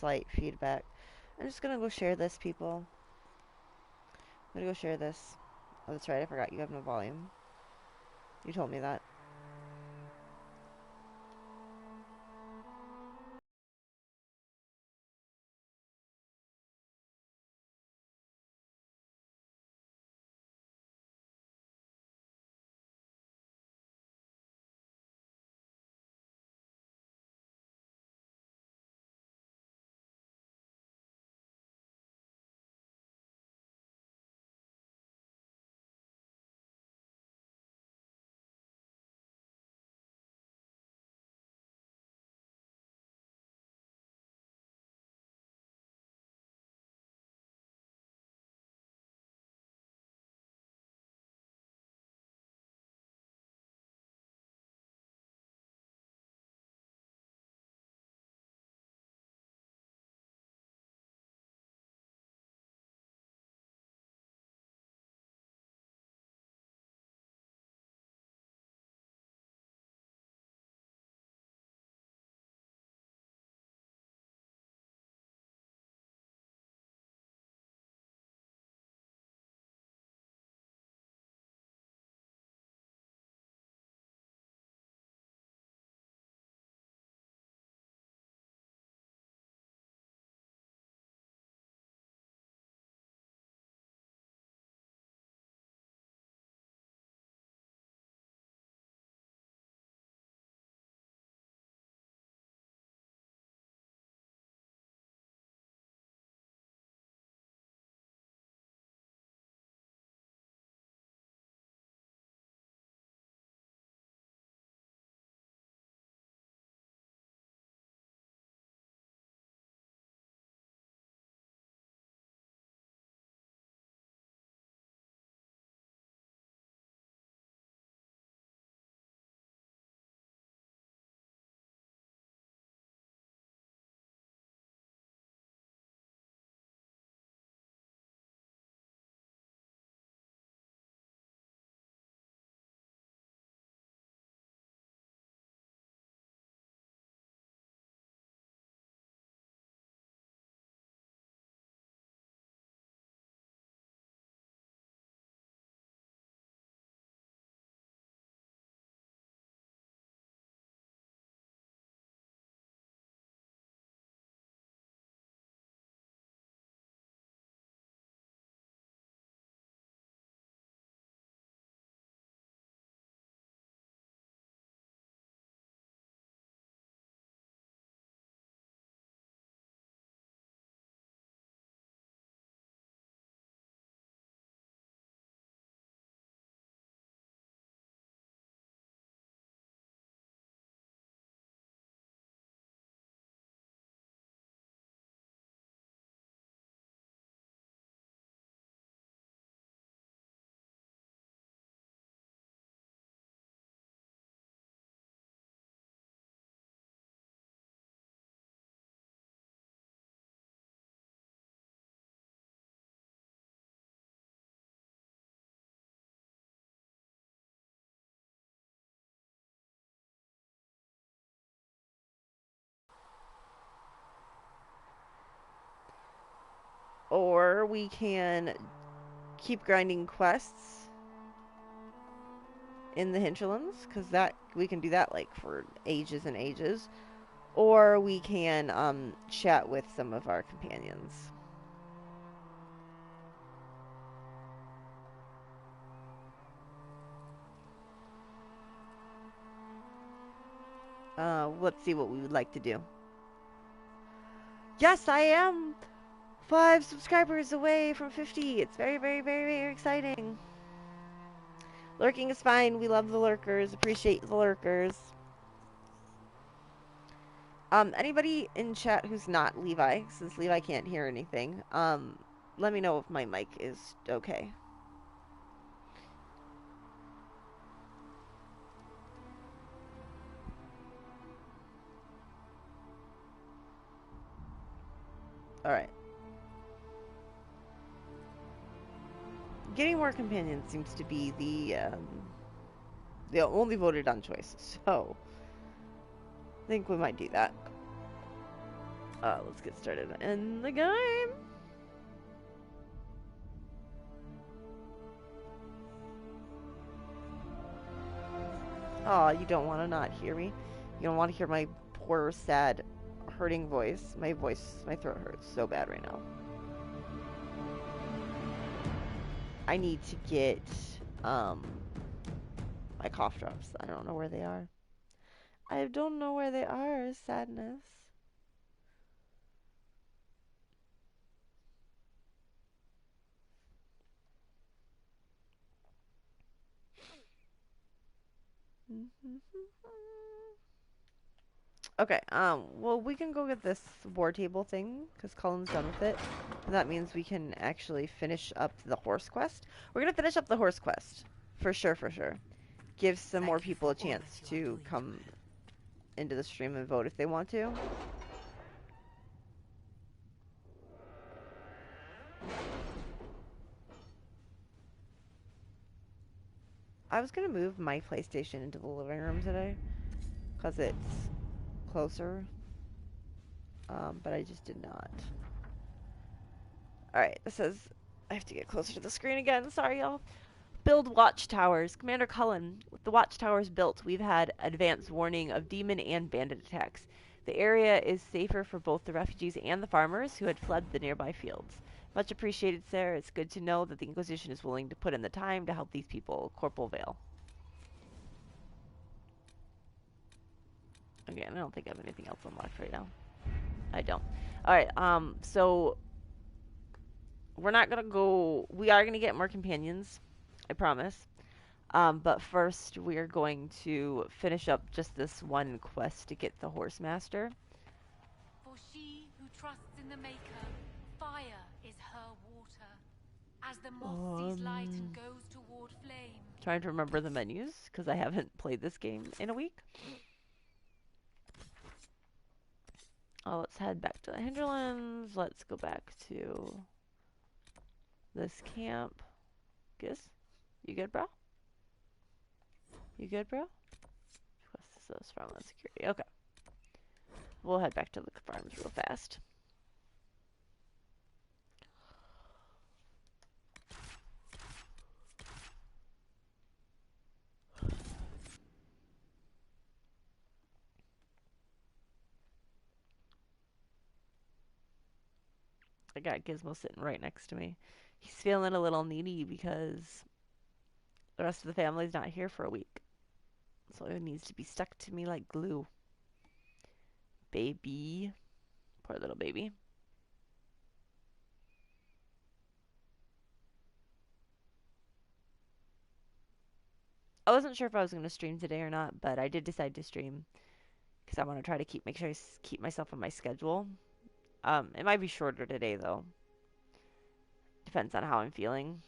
slight feedback. I'm just gonna go share this, people. I'm gonna go share this. Oh, that's right, I forgot you have no volume. You told me that. Or we can keep grinding quests in the hinterlands, because that we can do that like for ages and ages. Or we can chat with some of our companions. Let's see what we would like to do. Yes, I am 5 subscribers away from 50. It's very, very, very, very exciting. Lurking is fine. We love the lurkers. Appreciate the lurkers. Anybody in chat who's not Levi, since Levi can't hear anything, let me know if my mic is okay. Alright. Getting more companions seems to be the only voted on choice, so I think we might do that. Let's get started in the game. Oh, you don't want to not hear me. You don't want to hear my poor, sad, hurting voice. My throat hurts so bad right now. I need to get, my cough drops. I don't know where they are. I don't know where they are, sadness. Okay, well, we can go get this war table thing, because Cullen's done with it. And that means we can actually finish up the horse quest. We're gonna finish up the horse quest. For sure, for sure. Give some more people a chance to come into the stream and vote if they want to. I was gonna move my PlayStation into the living room today, because it's closer. But I just did not. Alright, this says I have to get closer to the screen again. Sorry, y'all. Build watchtowers. Commander Cullen, with the watchtowers built, we've had advance warning of demon and bandit attacks. The area is safer for both the refugees and the farmers who had fled the nearby fields. Much appreciated, sir. It's good to know that the Inquisition is willing to put in the time to help these people. Corporal Vale. Again, I don't think I have anything else unlocked right now. I don't. Alright, so we're not gonna go. We are gonna get more companions, I promise. But first, we are going to finish up just this one quest to get the horse master. For she who trusts in the Maker, fire is her water. As the moth sees light and goes toward flame. Trying to remember the menus because I haven't played this game in a week. Oh, let's head back to the hinterlands. Let's go back to this camp. Giz, you good, bro? You good, bro? This is farmland security. Okay. We'll head back to the farms real fast. I got Gizmo sitting right next to me. He's feeling a little needy because the rest of the family's not here for a week. So it needs to be stuck to me like glue. Baby. Poor little baby. I wasn't sure if I was going to stream today or not, but I did decide to stream because I want to try to make sure I keep myself on my schedule. It might be shorter today though. Depends on how I'm feeling.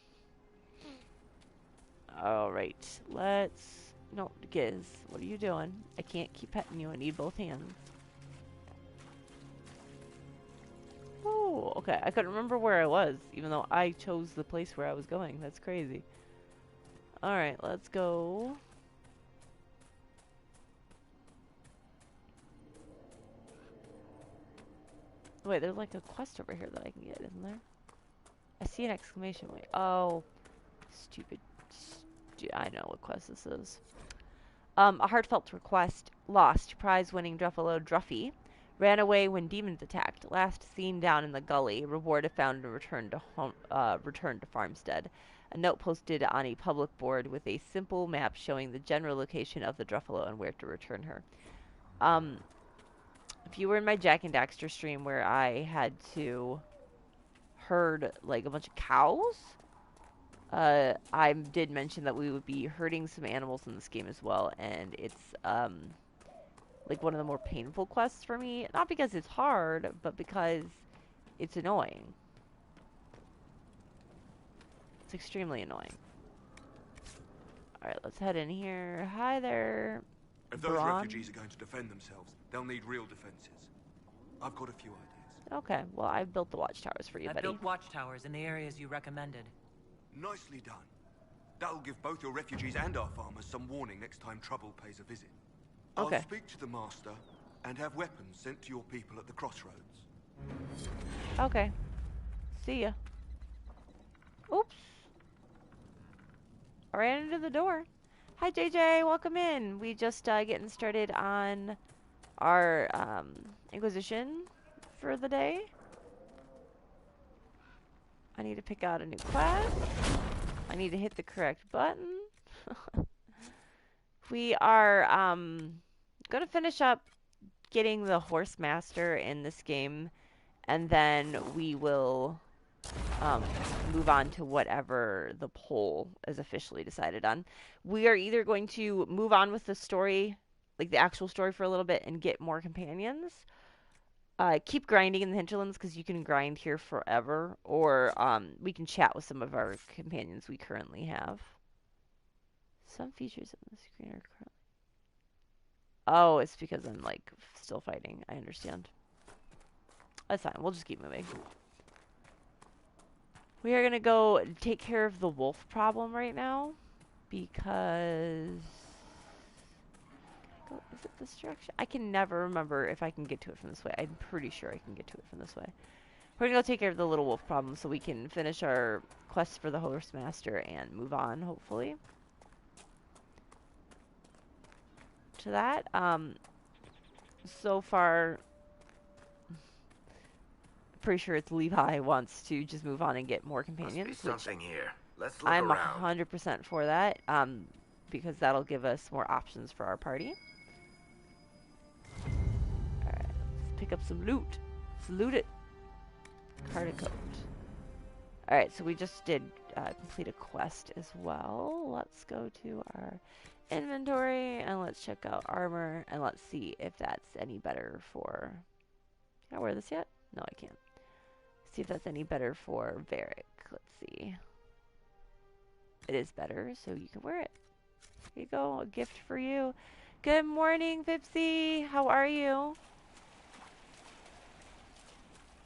Alright, let's... No, Giz, what are you doing? I can't keep petting you, I need both hands. Oh, okay, I couldn't remember where I was, even though I chose the place where I was going. That's crazy. Alright, let's go. Wait, there's like a quest over here that I can get, isn't there? I see an exclamation point. Oh, stupid. I know what quest this is. A heartfelt request. Lost. Prize-winning Druffalo Druffy. Ran away when demons attacked. Last seen down in the gully. Reward if found and returned to Farmstead. A note posted on a public board with a simple map showing the general location of the Druffalo and where to return her. If you were in my Jack and Daxter stream where I had to herd like a bunch of cows, I did mention that we would be herding some animals in this game as well, and it's like one of the more painful quests for me. Not because it's hard, but because it's annoying. It's extremely annoying. Alright, let's head in here. Hi there, If those Braun. refugees are going to defend themselves, they'll need real defenses. I've got a few ideas. Okay, well, I built the watchtowers for you, I buddy. built watchtowers in the areas you recommended. Nicely done. That'll give both your refugees and our farmers some warning next time trouble pays a visit. Okay. I'll speak to the master and have weapons sent to your people at the crossroads. Okay. See ya. Oops. I ran into the door. Hi, JJ. Welcome in. We just getting started on our Inquisition for the day. I need to pick out a new quest. I need to hit the correct button. We are going to finish up getting the Horse Master in this game, and then we will move on to whatever the poll is officially decided on. We are either going to move on with the story, like the actual story, for a little bit and get more companions. Keep grinding in the hinterlands because you can grind here forever, or we can chat with some of our companions we currently have. Some features on the screen are currently... Oh, it's because I'm like still fighting. I understand. That's fine. We'll just keep moving. We are going to go take care of the wolf problem right now because... Is it this direction? I can never remember if I can get to it from this way. I'm pretty sure I can get to it from this way. We're going to go take care of the little wolf problem so we can finish our quest for the Horse Master and move on, hopefully. To that. So far... Pretty sure it's Levi wants to just move on and get more companions. Must be something here. Let's look I'm around. 100% for that, because that'll give us more options for our party. Alright, let's pick up some loot. Let's loot it. Cardicoat. Alright, so we just did complete a quest as well. Let's go to our inventory and let's check out armor and let's see if that's any better for... Can I wear this yet? No, I can't. See if that's any better for Varric. Let's see. It is better, so you can wear it. Here you go, a gift for you. Good morning, Pipsy. How are you?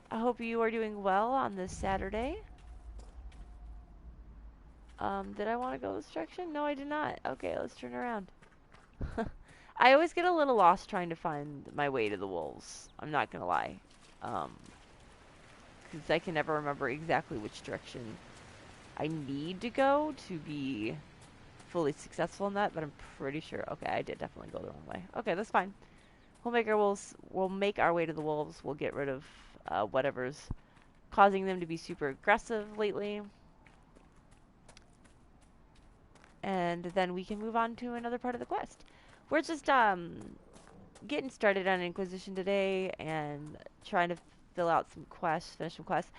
I hope you are doing well on this Saturday. Did I want to go this direction? No, I did not. Okay, let's turn around. I always get a little lost trying to find my way to the wolves. I'm not gonna lie. Because I can never remember exactly which direction I need to go to be fully successful in that, but I'm pretty sure... Okay, I did definitely go the wrong way. Okay, that's fine. We'll make our way to the wolves. We'll get rid of whatever's causing them to be super aggressive lately. And then we can move on to another part of the quest. We're just getting started on Inquisition today and trying to fill out some quests, finish some quests.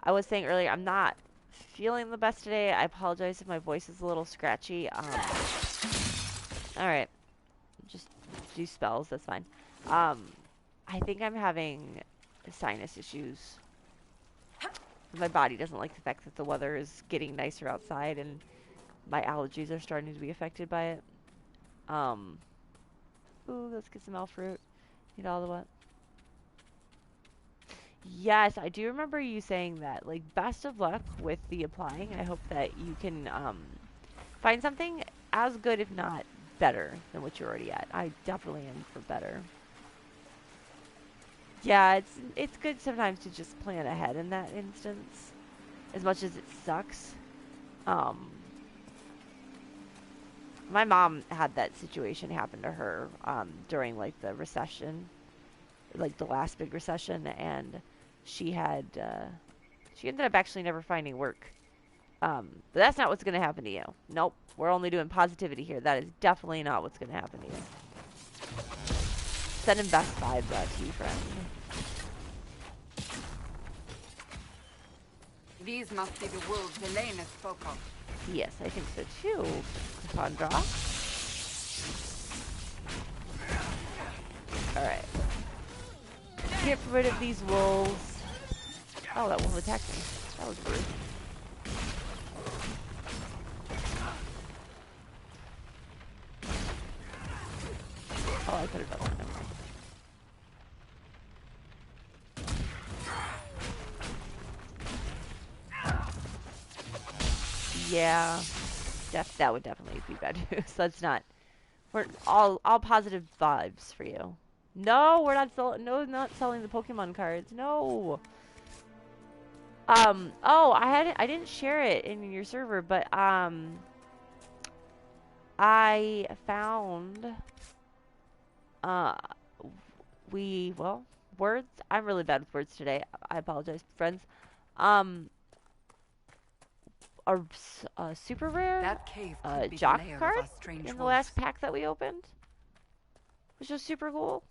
I was saying earlier, I'm not feeling the best today. I apologize if my voice is a little scratchy. Alright. Just do spells, that's fine. I think I'm having sinus issues. My body doesn't like the fact that the weather is getting nicer outside and my allergies are starting to be affected by it. Ooh, let's get some elf fruit. Need all the what? Yes, I do remember you saying that. Like, best of luck with the applying. I hope that you can find something as good, if not better, than what you're already at. I definitely am for better. Yeah, it's good sometimes to just plan ahead in that instance, as much as it sucks. My mom had that situation happen to her during like the recession, like the last big recession, and she ended up actually never finding work. But that's not what's going to happen to you. Nope, we're only doing positivity here. That is definitely not what's going to happen to you. Sending best vibes out to you, friend. These must be the wolves Elena spoke of. Yes, I think so too, Cassandra. Alright. Get rid of these wolves. Oh, that wolf attacked me. That was rude. Oh, I could have done that. Never mind. Yeah, that would definitely be bad news. That's not. We're all positive vibes for you. No, we're not selling. No, not selling the Pokemon cards. No. Oh, I didn't share it in your server, but I found uh well, words. I'm really bad with words today. I apologize, friends. Um, a super rare That cave could be the Jock lair of card our strange in the wolves. last pack that we opened, which was super cool.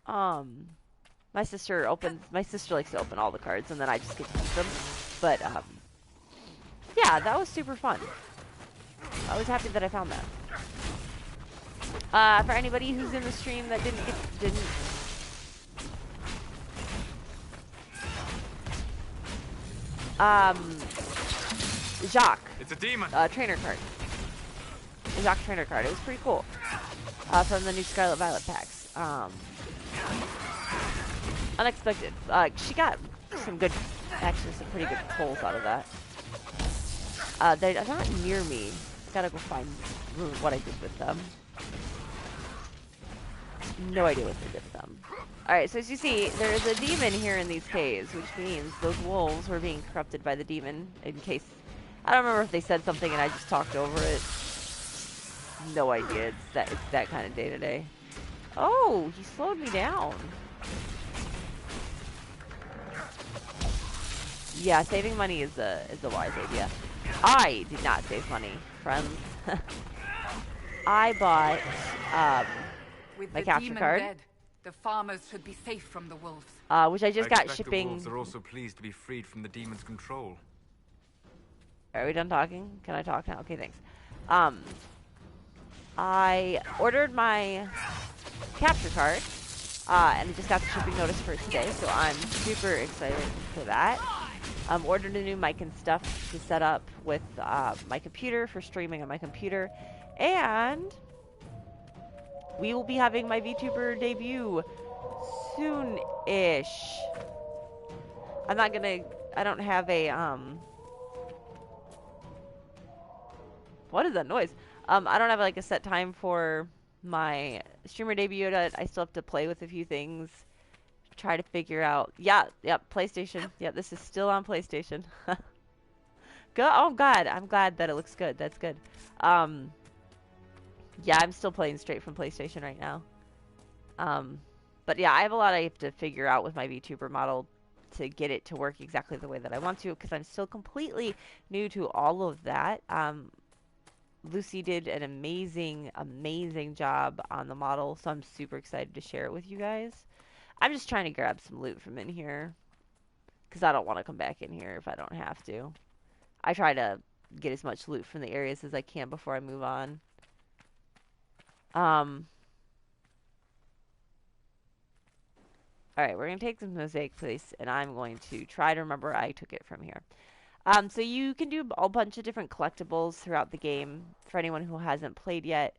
My sister likes to open all the cards, and then I just get to use them. But yeah, that was super fun. I was happy that I found that. For anybody who's in the stream that didn't Jacques. It's a demon. Trainer card. The Jacques trainer card. It was pretty cool. From the new Scarlet Violet packs. Unexpected. She got some pretty good pulls out of that. They're not near me. Gotta go find what I did with them. No idea what they did with them. Alright, so as you see, there's a demon here in these caves, which means those wolves were being corrupted by the demon, in case... I don't remember if they said something and I just talked over it. No idea. It's that kind of day-to-day. Oh, he slowed me down. Yeah, saving money is a wise idea. I did not save money, friends. I bought With my the capture demon card, dead, the farmers should be safe from the wolves. which I just got shipping. The wolves are also pleased to be freed from the demon's control. Are we done talking? Can I talk now? Okay, thanks. I ordered my capture card, and I just got the shipping notice for it today, so I'm super excited for that. Ordered a new mic and stuff to set up with my computer for streaming on my computer, and we will be having my VTuber debut soon-ish. I don't have a, what is that noise? I don't have like a set time for my streamer debut yet. I still have to play with a few things. Try to figure out. Yeah, PlayStation. Yeah, this is still on PlayStation. Good. Oh God, I'm glad that it looks good. That's good. Yeah, I'm still playing straight from PlayStation right now. But yeah, I have a lot I have to figure out with my VTuber model to get it to work exactly the way that I want to, because I'm still completely new to all of that. Lucy did an amazing job on the model, so I'm super excited to share it with you guys. I'm just trying to grab some loot from in here, because I don't want to come back in here if I don't have to. I try to get as much loot from the areas as I can before I move on. Alright, we're going to take this mosaic place, and I'm going to try to remember I took it from here. So you can do a bunch of different collectibles throughout the game for anyone who hasn't played yet.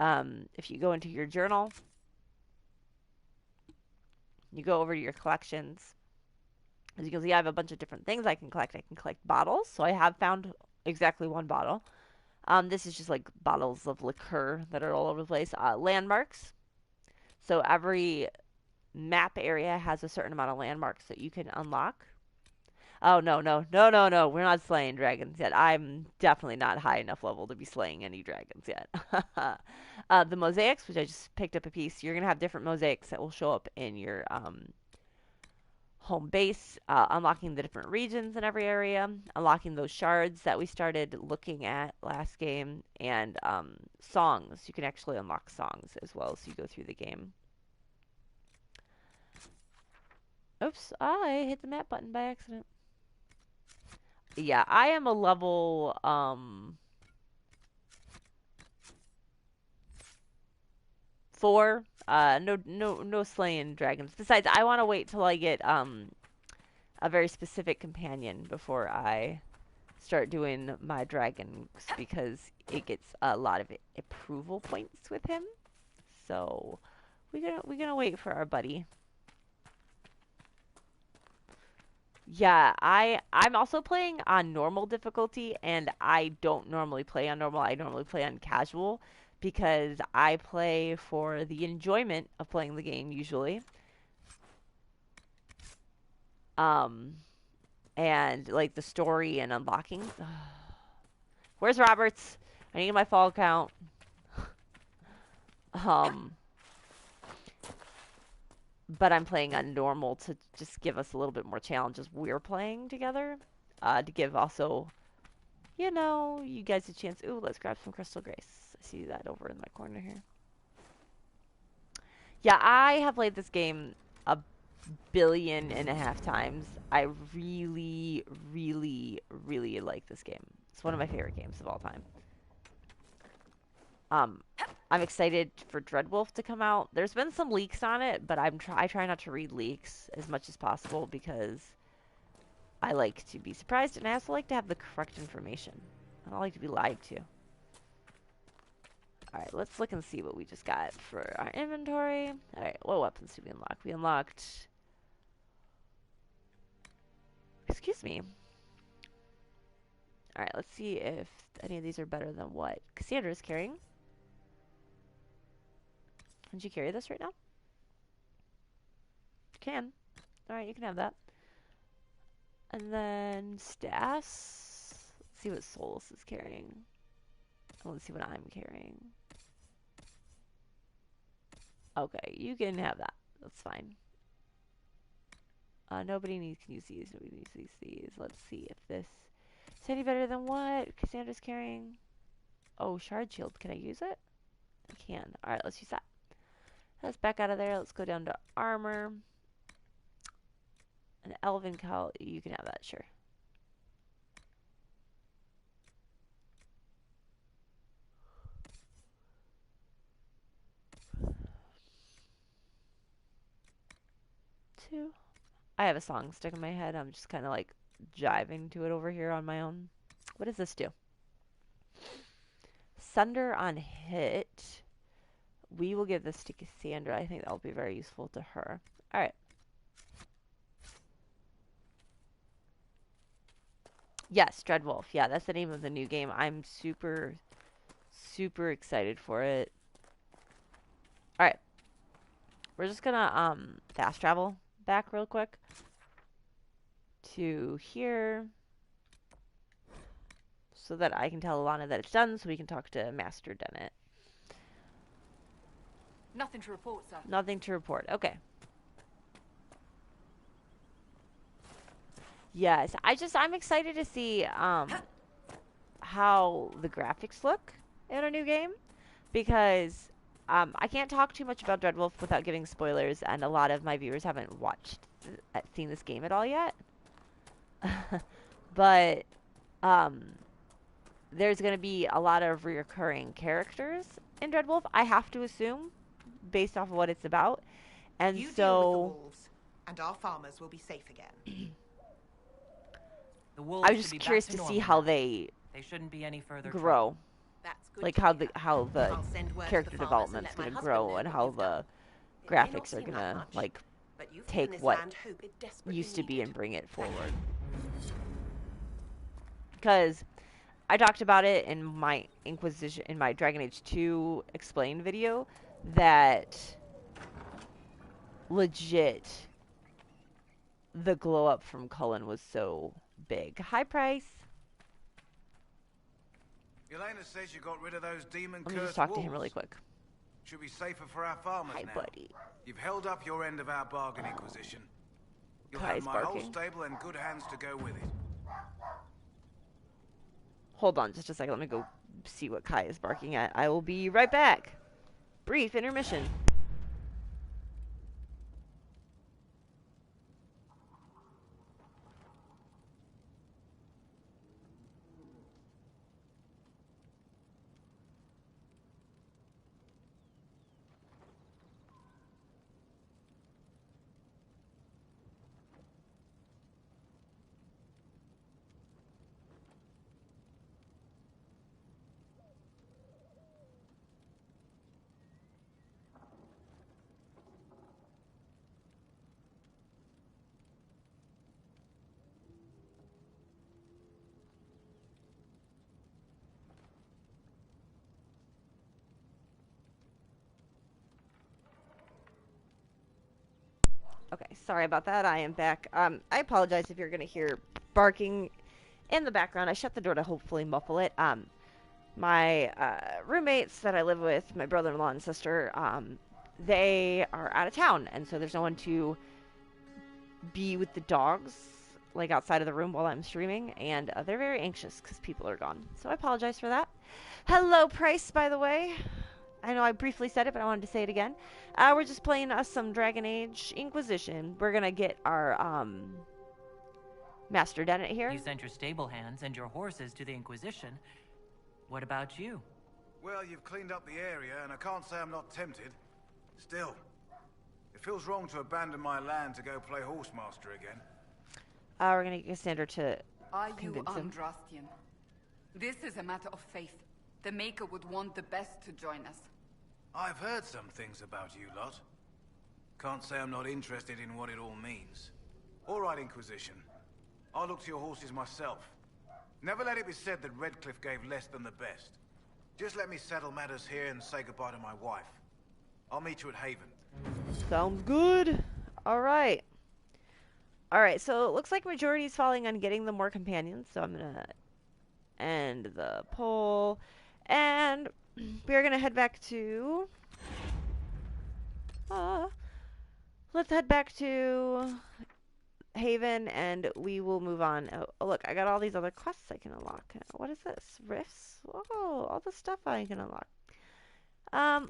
If you go into your journal, you go over to your collections. As you can see, I have a bunch of different things I can collect. I can collect bottles, so I have found exactly one bottle. This is just like bottles of liqueur that are all over the place. Landmarks. So every map area has a certain amount of landmarks that you can unlock. Oh, no. We're not slaying dragons yet. I'm definitely not high enough level to be slaying any dragons yet. The mosaics, which I just picked up a piece, you're going to have different mosaics that will show up in your home base, unlocking the different regions in every area, unlocking those shards that we started looking at last game, and songs. You can actually unlock songs as well as you go through the game. Oops, I hit the map button by accident. Yeah, I am a level, 4. No slaying dragons. Besides, I want to wait till I get, a very specific companion before I start doing my dragons, because it gets a lot of approval points with him. So, we're gonna wait for our buddy. Yeah, I'm also playing on normal difficulty, and I don't normally play on normal. I normally play on casual because I play for the enjoyment of playing the game usually. And like the story and unlocking. Where's Roberts? I need my fall count. Um, but I'm playing on normal to just give us a little bit more challenges we're playing together. To give also, you guys a chance. Ooh, let's grab some Crystal Grace. I see that over in my corner here. Yeah, I have played this game a billion and a half times. I really, really, really like this game. It's one of my favorite games of all time. I'm excited for Dreadwolf to come out. There's been some leaks on it, but I try not to read leaks as much as possible because I like to be surprised, and I also like to have the correct information. I don't like to be lied to. Alright, let's look and see what we just got for our inventory. Alright, what weapons did we unlock? We unlocked... Excuse me. Alright, let's see if any of these are better than what Cassandra's carrying. Can you carry this right now? You can. Alright, you can have that. And then Stas. Let's see what Solus is carrying. Let's see what I'm carrying. Okay, you can have that. That's fine. Nobody needs can use these. Nobody needs these. Let's see if this is any better than what Cassandra's carrying. Oh, Shard Shield. Can I use it? I can. Alright, let's use that. Let's back out of there. Let's go down to armor. An Elven Cowl. You can have that, sure. Two. I have a song stuck in my head. I'm just kind of like jiving to it over here on my own. What does this do? Sunder on hit. We will give this to Cassandra. I think that will be very useful to her. Alright. Yes, Dreadwolf. Yeah, that's the name of the new game. I'm super, super excited for it. Alright. We're just gonna fast travel back real quick to here so that I can tell Alana that it's done so we can talk to Master Dennett. Nothing to report, sir. Nothing to report. Okay. Yes, I'm excited to see how the graphics look in a new game because I can't talk too much about Dreadwolf without giving spoilers, and a lot of my viewers haven't seen this game at all yet. But there's going to be a lot of recurring characters in Dreadwolf, I have to assume, based off of what it's about. And you so deal with the wolves, and our farmers will be safe again. The wolves I was should just be back curious to to see normal how now. they They shouldn't be any further grow. trouble. That's good. Like to how hear. the I'll send word to character the farmers development's and let gonna my grow husband and know how what you've done. the It may not graphics are seem gonna much, like but you've take given this what land hope it desperately used to be needed. and bring it forward. Because I talked about it in my Inquisition, in my Dragon Age 2 explained video, that legit the glow up from Cullen was so big. High price. Elena says you got rid of those demon Let me just cursed talk wolves. to him really quick. Should be safer for our farmers Hi, now. buddy. You've held up your end of our bargain, Inquisition. You'll Kai's have my whole barking. stable and good hands to go with it. Hold on just a second. Let me go see what Kai is barking at. I will be right back. Brief intermission. Okay, sorry about that. I am back. I apologize if you're gonna hear barking in the background. I shut the door to hopefully muffle it. My roommates that I live with, my brother-in-law and sister, they are out of town, and so there's no one to be with the dogs, like outside of the room while I'm streaming, and they're very anxious because people are gone. So I apologize for that. Hello, Price, by the way. I know I briefly said it, but I wanted to say it again. We're just playing some Dragon Age Inquisition. We're gonna get our Master Dennett here. You sent your stable hands and your horses to the Inquisition. What about you? Well, you've cleaned up the area, and I can't say I'm not tempted. Still, it feels wrong to abandon my land to go play horsemaster again. We're gonna get Cassandra to Are you convince him. Andrastian? This is a matter of faith. The Maker would want the best to join us. I've heard some things about you lot. Can't say I'm not interested in what it all means. All right, Inquisition. I'll look to your horses myself. Never let it be said that Redcliffe gave less than the best. Just let me settle matters here and say goodbye to my wife. I'll meet you at Haven. Sounds good. Alright. Alright, so it looks like majority is falling on getting them more companions, so I'm gonna end the poll. And we're gonna head back to... let's head back to Haven, and we will move on. Oh, look, I got all these other quests I can unlock. What is this? Rifts? Oh, all the stuff I can unlock.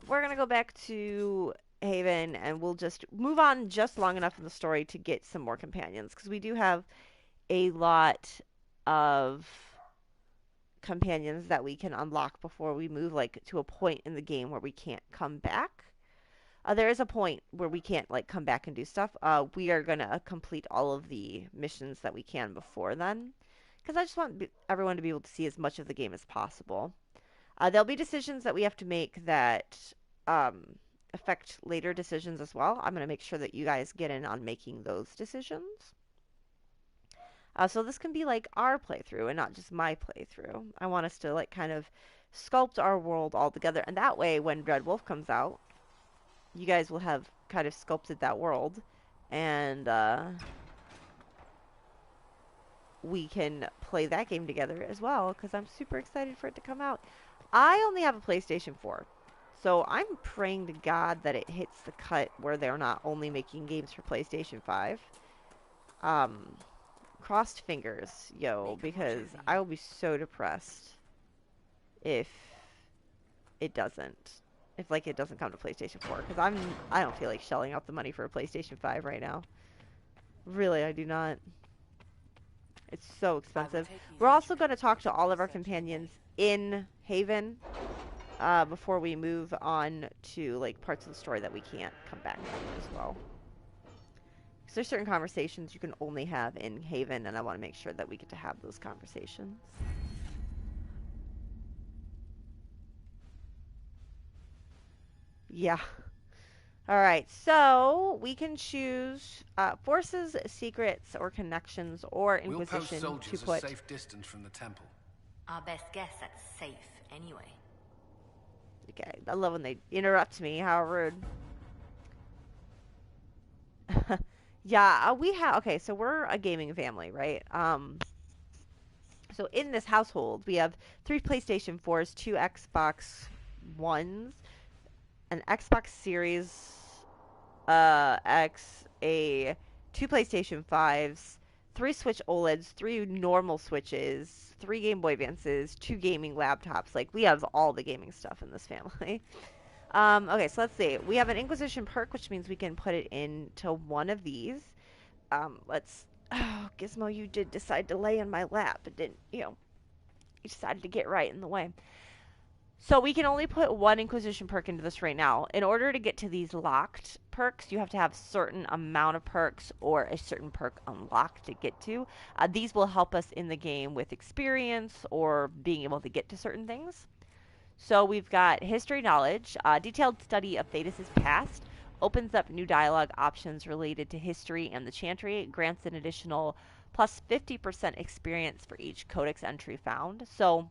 We're gonna go back to Haven, and we'll just move on just long enough in the story to get some more companions, because we do have a lot of companions that we can unlock before we move, like, to a point in the game where we can't come back. There is a point where we can't, like, come back and do stuff. We are going to complete all of the missions that we can before then, because I just want everyone to be able to see as much of the game as possible. There'll be decisions that we have to make that affect later decisions as well. I'm going to make sure that you guys get in on making those decisions. So this can be like our playthrough and not just my playthrough. I want us to, like, kind of sculpt our world all together, and that way when Red Wolf comes out, you guys will have kind of sculpted that world, and we can play that game together as well, because I'm super excited for it to come out. I only have a PlayStation 4, so I'm praying to God that it hits the cut where they're not only making games for PlayStation 5. Crossed fingers, yo, because I will be so depressed if it doesn't. If, like, it doesn't come to PlayStation 4, because I don't feel like shelling out the money for a PlayStation 5 right now. Really, I do not. It's so expensive. We're also going to talk to all of our companions in Haven before we move on to, like, parts of the story that we can't come back to as well. Because there's certain conversations you can only have in Haven, and I want to make sure that we get to have those conversations. Yeah. Alright, so we can choose forces, secrets, or connections, or Inquisition we'll to post put... soldiers a safe distance from the temple. Our best guess at safe, anyway. Okay, I love when they interrupt me. How rude. Yeah, we have... Okay, so we're a gaming family, right? So in this household, we have 3 PlayStation 4s, 2 Xbox Ones, an Xbox Series X, 2 PlayStation 5s, 3 Switch OLEDs, 3 normal Switches, 3 Game Boy Advances, 2 gaming laptops. Like, we have all the gaming stuff in this family. Okay, so let's see. We have an Inquisition perk, which means we can put it into one of these. Let's... Oh, Gizmo, you did decide to lay in my lap. It didn't, you know... You decided to get right in the way. So we can only put one Inquisition perk into this right now. In order to get to these locked perks, you have to have a certain amount of perks or a certain perk unlocked to get to. These will help us in the game with experience or being able to get to certain things. So we've got History Knowledge, detailed study of Thetis' past, opens up new dialogue options related to history and the Chantry, grants an additional plus 50% experience for each codex entry found. So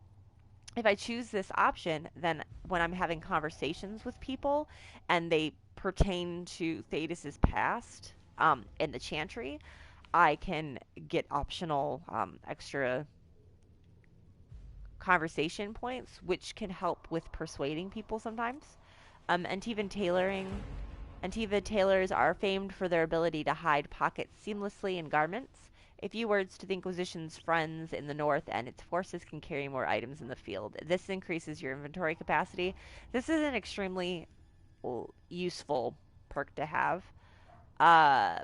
if I choose this option, then when I'm having conversations with people and they pertain to Thetis' past, in the Chantry, I can get optional extra conversation points, which can help with persuading people sometimes. Antiva tailors are famed for their ability to hide pockets seamlessly in garments. A few words to the Inquisition's friends in the north, and its forces can carry more items in the field. This increases your inventory capacity. This is an extremely useful perk to have.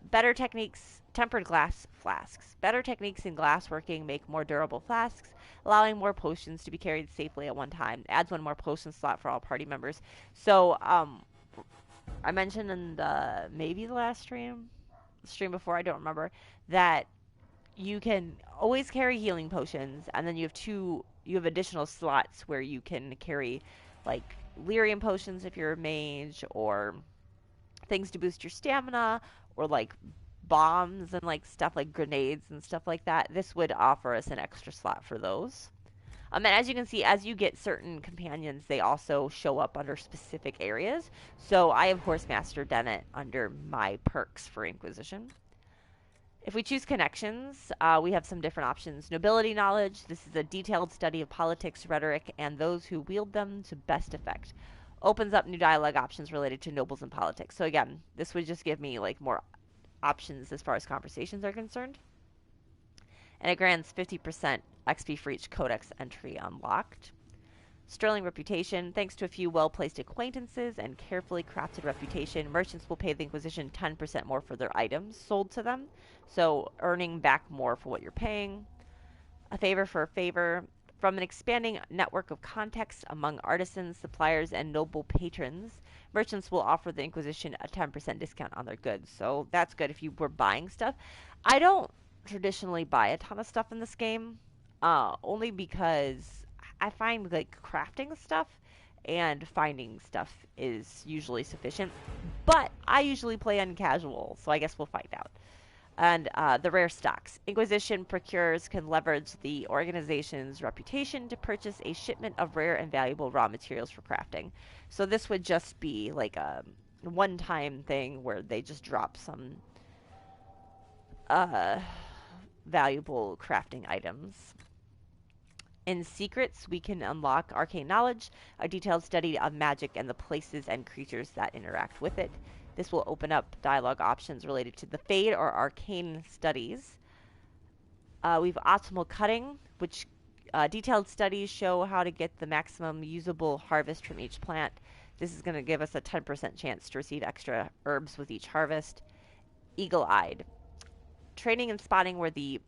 Better techniques, tempered glass flasks. Better techniques in glassworking make more durable flasks, allowing more potions to be carried safely at one time. Adds one more potion slot for all party members. So, I mentioned in maybe the last stream before, I don't remember, that you can always carry healing potions, and then you have additional slots where you can carry like lyrium potions if you're a mage, or things to boost your stamina, or like bombs and like stuff like grenades and stuff like that. This would offer us an extra slot for those. And as you can see, as you get certain companions, they also show up under specific areas. So I have Horsemaster Dennett under my perks for Inquisition. If we choose connections, we have some different options. Nobility knowledge. This is a detailed study of politics, rhetoric, and those who wield them to best effect. Opens up new dialogue options related to nobles and politics. So again, this would just give me like more options as far as conversations are concerned. And it grants 50% XP for each codex entry unlocked. Sterling reputation. Thanks to a few well-placed acquaintances and carefully crafted reputation, merchants will pay the Inquisition 10% more for their items sold to them, so earning back more for what you're paying. A favor for a favor. From an expanding network of contacts among artisans, suppliers, and noble patrons, merchants will offer the Inquisition a 10% discount on their goods. So that's good if you were buying stuff. I don't traditionally buy a ton of stuff in this game, only because I find like crafting stuff and finding stuff is usually sufficient. But I usually play on casual, so I guess we'll find out. And the rare stocks. Inquisition procurers can leverage the organization's reputation to purchase a shipment of rare and valuable raw materials for crafting. So this would just be like a one-time thing where they just drop some valuable crafting items. In secrets, we can unlock arcane knowledge, a detailed study of magic and the places and creatures that interact with it. This will open up dialogue options related to the Fade or Arcane studies. We've optimal cutting, which detailed studies show how to get the maximum usable harvest from each plant. This is going to give us a 10% chance to receive extra herbs with each harvest. Eagle-eyed. Training and spotting where the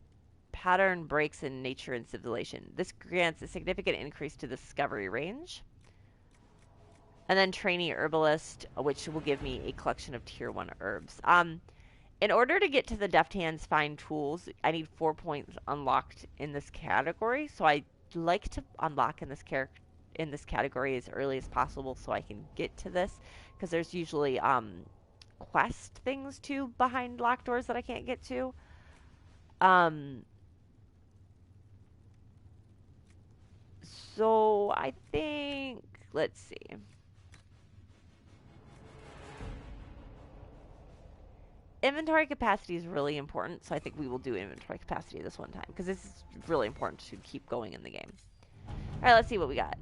pattern breaks in nature and civilization. This grants a significant increase to the discovery range. And then trainee herbalist, which will give me a collection of tier 1 herbs. In order to get to the deft hands fine tools, I need 4 points unlocked in this category. So I like to unlock in this category as early as possible so I can get to this, because there's usually quest things too behind locked doors that I can't get to. So I think, let's see. Inventory capacity is really important, so I think we will do inventory capacity this one time, because this is really important to keep going in the game. Alright, let's see what we got.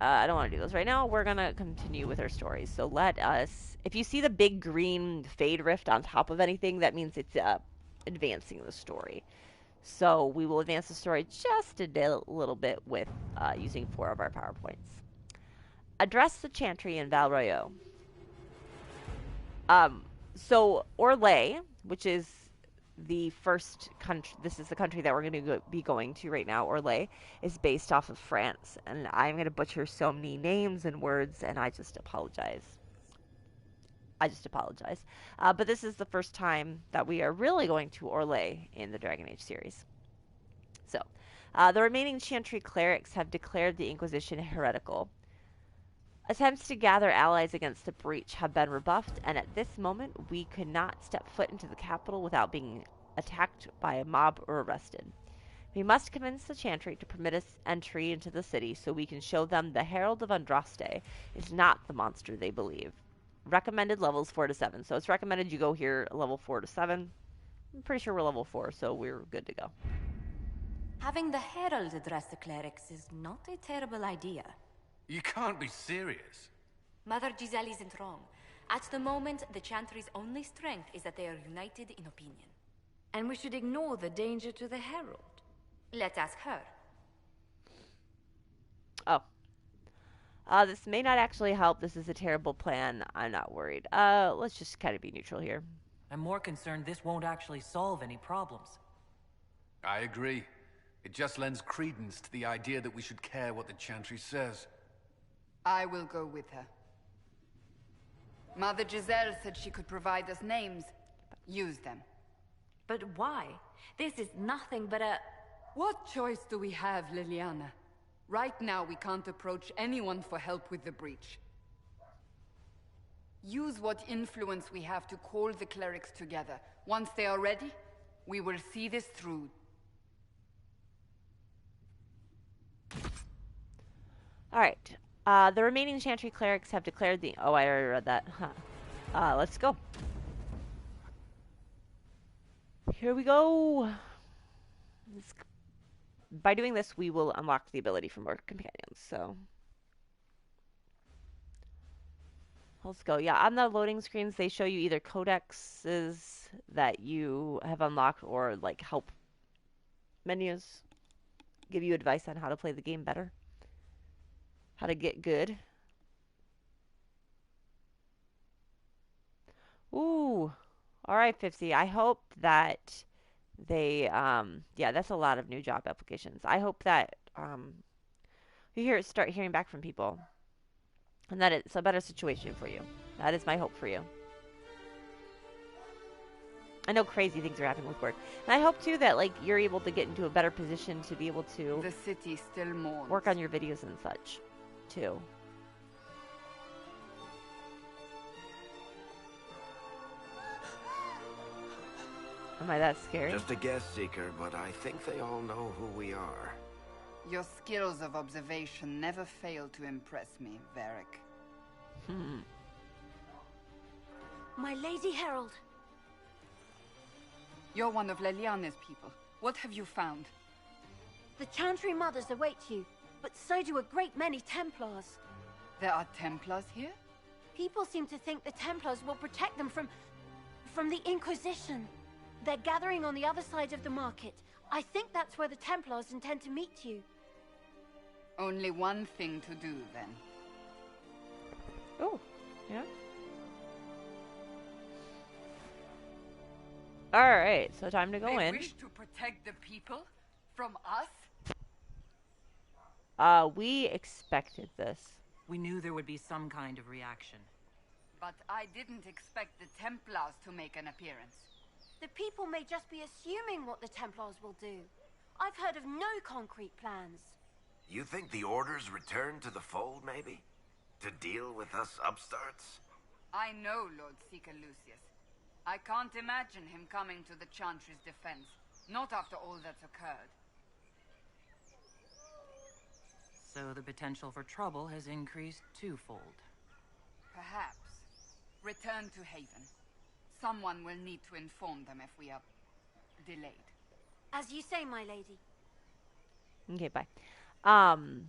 I don't want to do this right now. We're going to continue with our story. So let us... If you see the big green fade rift on top of anything, that means it's advancing the story. So we will advance the story just a little bit with using 4 of our PowerPoints. Address the Chantry in Val Royeaux. So Orlais, which is the first country, this is the country that we're going to be going to right now. Orlais is based off of France, and I'm going to butcher so many names and words, and I just apologize. But this is the first time that we are really going to Orlais in the Dragon Age series. So, the remaining Chantry clerics have declared the Inquisition heretical. Attempts to gather allies against the breach have been rebuffed, and at this moment we could not step foot into the capital without being attacked by a mob or arrested. We must convince the Chantry to permit us entry into the city so we can show them the Herald of Andraste is not the monster they believe. recommended levels 4 to 7. So it's recommended you go here level 4 to 7. I'm pretty sure we're level 4, so we're good to go. Having the Herald address the clerics is not a terrible idea. You can't be serious. Mother Giselle isn't wrong. At the moment, the Chantry's only strength is that they are united in opinion. And we should ignore the danger to the Herald. Let's ask her. Oh. This may not actually help. This is a terrible plan. I'm not worried. Let's just kind of be neutral here. I'm more concerned this won't actually solve any problems. I agree. It just lends credence to the idea that we should care what the Chantry says. I will go with her. Mother Giselle said she could provide us names. Use them. But why? This is nothing but a... What choice do we have, Liliana? Right now, we can't approach anyone for help with the breach. Use what influence we have to call the clerics together. Once they are ready, we will see this through. Alright. The remaining Chantry clerics have declared the... Oh, I already read that. Huh. Let's go. Here we go. By doing this, we will unlock the ability for more companions, so... Let's go. Yeah, on the loading screens, they show you either codexes that you have unlocked or, like, help menus. Give you advice on how to play the game better. How to get good. Ooh. Alright, 50. I hope that they, yeah, that's a lot of new job applications. I hope that, you start hearing back from people. And that it's a better situation for you. That is my hope for you. I know crazy things are happening with work. And I hope, too, that, like, you're able to get into a better position to be able to... The city still mourns. Work on your videos and such, too. Am I that scary? Just a guest seeker, but I think they all know who we are. Your skills of observation never fail to impress me, Varric. My Lady Herald. You're one of Leliana's people. What have you found? The Chantry Mothers await you, but so do a great many Templars. There are Templars here? People seem to think the Templars will protect them from the Inquisition. They're gathering on the other side of the market. I think that's where the Templars intend to meet you. Only one thing to do, then. Oh, yeah. Alright, so time to go in. They wish to protect the people? From us? We expected this. We knew there would be some kind of reaction. But I didn't expect the Templars to make an appearance. The people may just be assuming what the Templars will do. I've heard of no concrete plans. You think the Order's return to the fold, maybe? To deal with us upstarts? I know Lord Seeker Lucius. I can't imagine him coming to the Chantry's defense. Not after all that's occurred. So the potential for trouble has increased twofold. Perhaps. Return to Haven. Someone will need to inform them if we are delayed. As you say, my lady. Okay, bye. I'm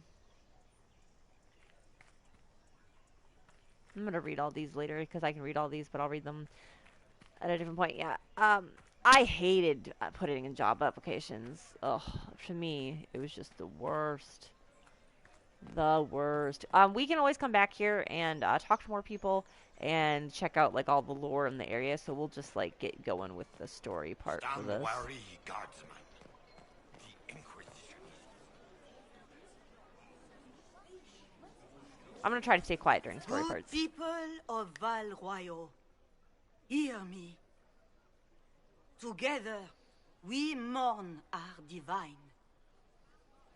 gonna read all these later because I can read all these, but I'll read them at a different point. Yeah. I hated putting in job applications. Ugh, to me, it was just the worst. The worst. We can always come back here and talk to more people and check out like all the lore in the area. So we'll just like get going with the story part for this. Wary guardsman. The Inquisition. I'm gonna try to stay quiet during story parts. People of Val Royal, hear me. Together, we mourn our divine.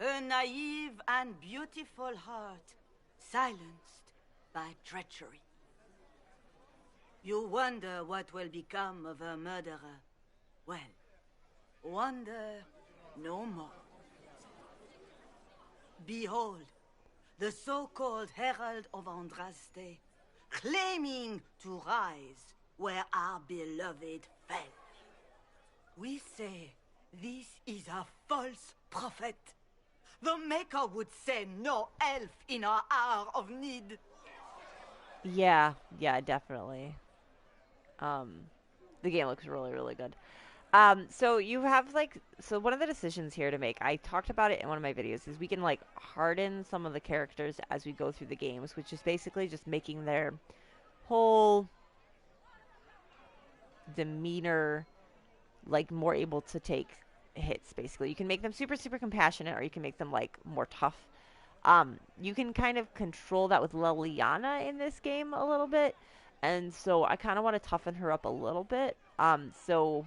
A naive and beautiful heart, silenced by treachery. You wonder what will become of a murderer. Well, wonder no more. Behold, the so-called Herald of Andraste, claiming to rise where our beloved fell. We say this is a false prophet. The Maker would send no elf in our hour of need. Yeah, definitely. The game looks really, really good. So you have so one of the decisions here to make, I talked about it in one of my videos, is we can like harden some of the characters as we go through the games, which is basically just making their whole demeanor like more able to take hits. Basically, you can make them super, super compassionate, or you can make them like more tough. You can kind of control that with Liliana in this game a little bit, and so I kind of want to toughen her up a little bit. So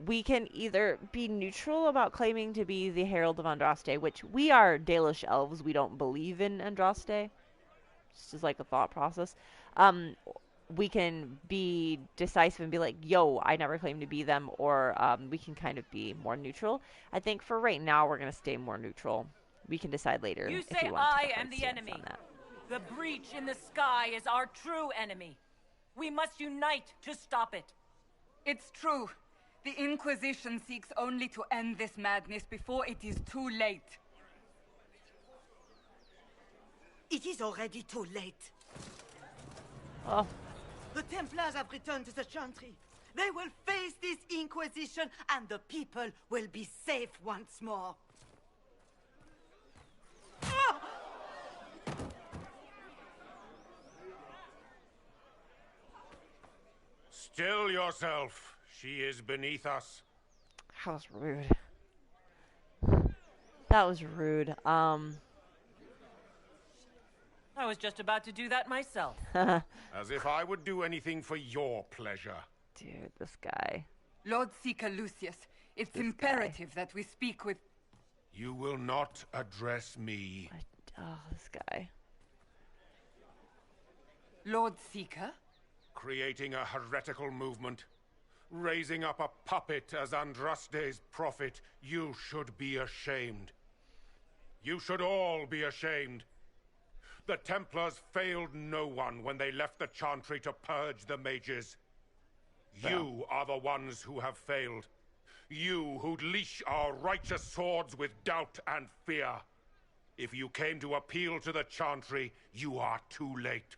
we can either be neutral about claiming to be the Herald of Andraste, which we are Dalish elves. We don't believe in Andraste. It's just like a thought process. We can be decisive and be like, yo, I never claimed to be them, or we can kind of be more neutral. I think for right now, we're going to stay more neutral. We can decide later You if say we want I to am the stance enemy. on that. The breach in the sky is our true enemy. We must unite to stop it. It's true. The Inquisition seeks only to end this madness before it is too late. It is already too late. Oh. The Templars have returned to the Chantry. They will face this Inquisition, and the people will be safe once more. Still yourself. She is beneath us. That was rude. That was rude. I was just about to do that myself. As if I would do anything for your pleasure. Dude, this guy. Lord Seeker Lucius, it's imperative that we speak with... You will not address me. Oh, this guy. Lord Seeker? Creating a heretical movement. Raising up a puppet as Andraste's prophet. You should be ashamed. You should all be ashamed. The Templars failed no one when they left the Chantry to purge the mages. You are the ones who have failed. You who'd leash our righteous swords with doubt and fear. If you came to appeal to the Chantry, you are too late.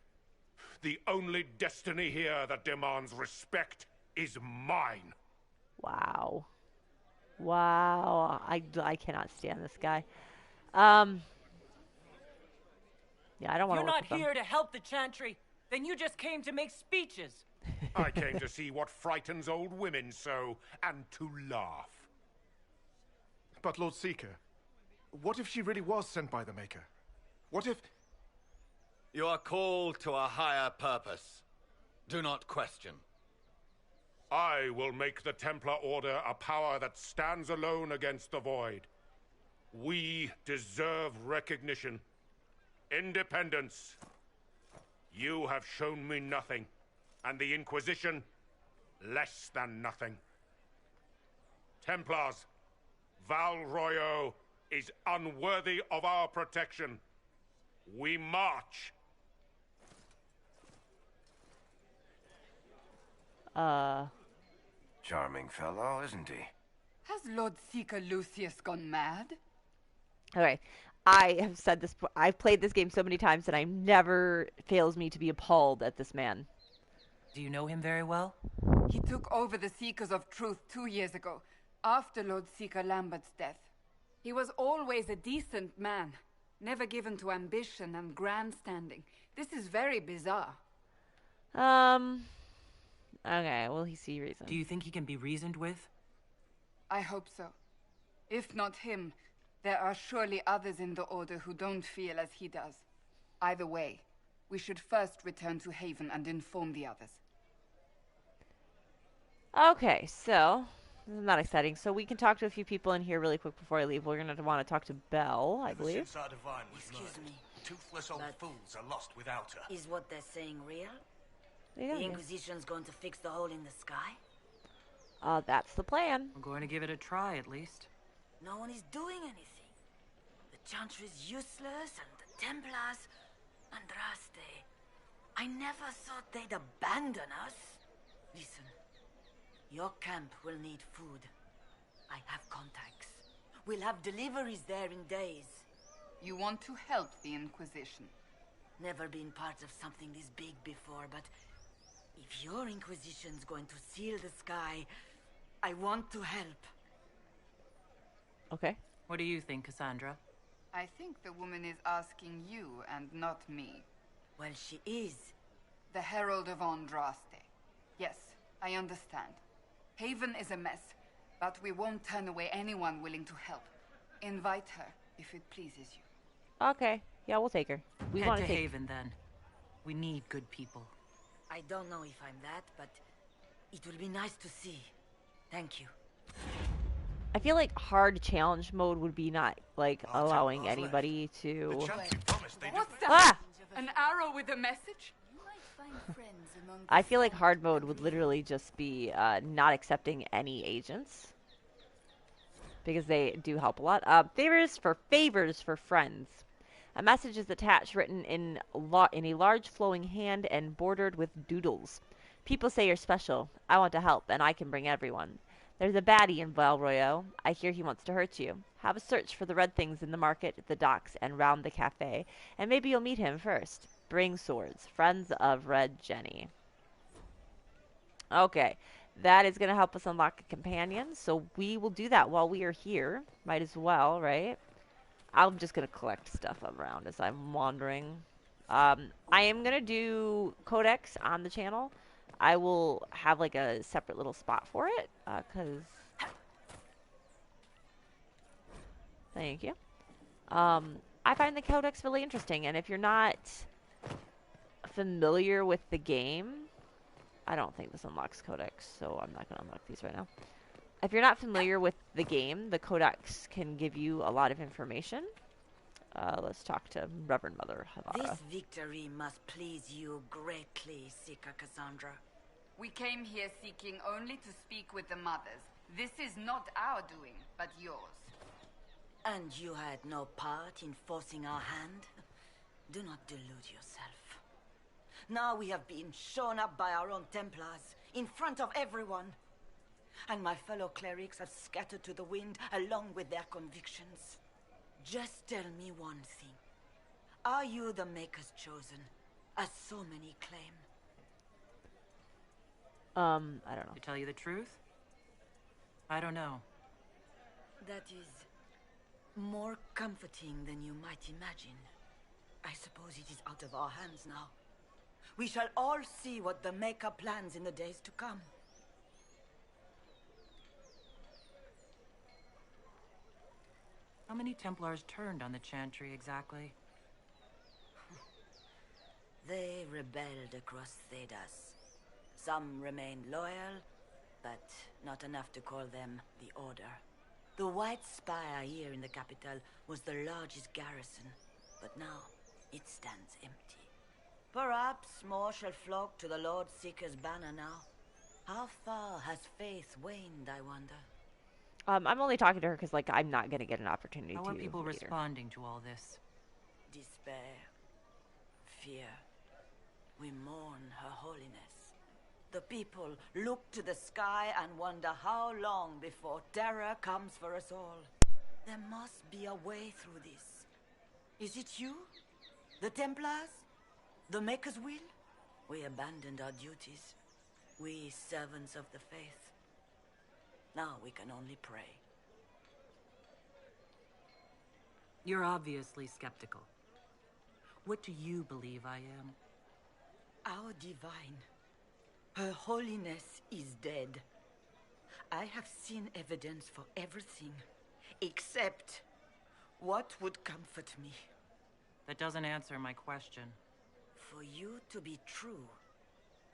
The only destiny here that demands respect is mine. Wow. Wow. I cannot stand this guy. Yeah, I don't want to work with You're them. not here to help the Chantry. Then you just came to make speeches. I came to see what frightens old women so, and to laugh. But Lord Seeker, what if she really was sent by the Maker? What if... You are called to a higher purpose. Do not question. I will make the Templar Order a power that stands alone against the Void. We deserve recognition. Independence. You have shown me nothing, and the Inquisition, less than nothing. Templars, Val Royo is unworthy of our protection. We march. Charming fellow, isn't he? Has Lord Seeker Lucius gone mad? Okay. I have said this. I've played this game so many times, and I never fails me to be appalled at this man. Do you know him very well? He took over the Seekers of Truth 2 years ago, after Lord Seeker Lambert's death. He was always a decent man, never given to ambition and grandstanding. This is very bizarre. Okay, well, he see reason. Do you think he can be reasoned with? I hope so. If not him, there are surely others in the Order who don't feel as he does. Either way, we should first return to Haven and inform the others. Okay, so this is not exciting. So we can talk to a few people in here really quick before I leave. We're going to want to talk to Belle, I believe. Since our divine was murdered, toothless old fools are lost without her. Is what they're saying real? Yeah, The yeah. Inquisition's going to fix the hole in the sky? That's the plan. I'm going to give it a try, at least. No one is doing anything. The Chantry's useless, and the Templars... Andraste, I never thought they'd abandon us. Listen, your camp will need food. I have contacts. We'll have deliveries there in days. You want to help the Inquisition? Never been part of something this big before, but if your Inquisition's going to seal the sky, I want to help. Okay. What do you think, Cassandra? I think the woman is asking you and not me. Well, she is. The Herald of Andraste. Yes, I understand. Haven is a mess, but we won't turn away anyone willing to help. Invite her, if it pleases you. Okay. Yeah, we'll take her. We Head want to take Haven, then. We need good people. I don't know if I'm that, but it will be nice to see. Thank you. I feel like hard challenge mode would be not, like, allowing anybody to... What's that? Ah! An arrow with a message? I feel like hard mode would literally just be not accepting any agents. Because they do help a lot. Favors for friends. A message is attached, written in a large flowing hand and bordered with doodles. People say you're special. I want to help, and I can bring everyone. There's a baddie in Valroyo. I hear he wants to hurt you. Have a search for the red things in the market, the docks, and round the cafe, and maybe you'll meet him first. Bring swords. Friends of Red Jenny. Okay. That is going to help us unlock a companion, so we will do that while we are here. Might as well, right? I'm just going to collect stuff around as I'm wandering. I am going to do Codex on the channel. I will have like a separate little spot for it, because... Thank you. I find the Codex really interesting, and if you're not familiar with the game... I don't think this unlocks Codex, so I'm not going to unlock these right now. If you're not familiar with the game, the Codex can give you a lot of information. Let's talk to Reverend Mother Havara. This victory must please you greatly, Sika Cassandra. We came here seeking only to speak with the mothers. This is not our doing, but yours. And you had no part in forcing our hand? Do not delude yourself. Now we have been shown up by our own Templars, in front of everyone. And my fellow clerics have scattered to the wind along with their convictions. Just tell me one thing. Are you the Maker's chosen, as so many claim? I don't know. To tell you the truth, I don't know. That is more comforting than you might imagine. I suppose it is out of our hands now. We shall all see what the Maker plans in the days to come. How many Templars turned on the Chantry exactly? They rebelled across Thedas. Some remained loyal, but not enough to call them the Order. The White Spire here in the capital was the largest garrison, but now it stands empty. Perhaps more shall flock to the Lord Seeker's banner now. How far has faith waned, I wonder? I'm only talking to her because, like, I'm not going to get an opportunity to. How are people later. responding to all this? Despair. Fear. We mourn Her Holiness. The people look to the sky and wonder how long before terror comes for us all. There must be a way through this. Is it you? The Templars? The Maker's will? We abandoned our duties. We servants of the faith. Now we can only pray. You're obviously skeptical. What do you believe I am? Our divine. Her Holiness is dead. I have seen evidence for everything, except what would comfort me. That doesn't answer my question. For you to be true,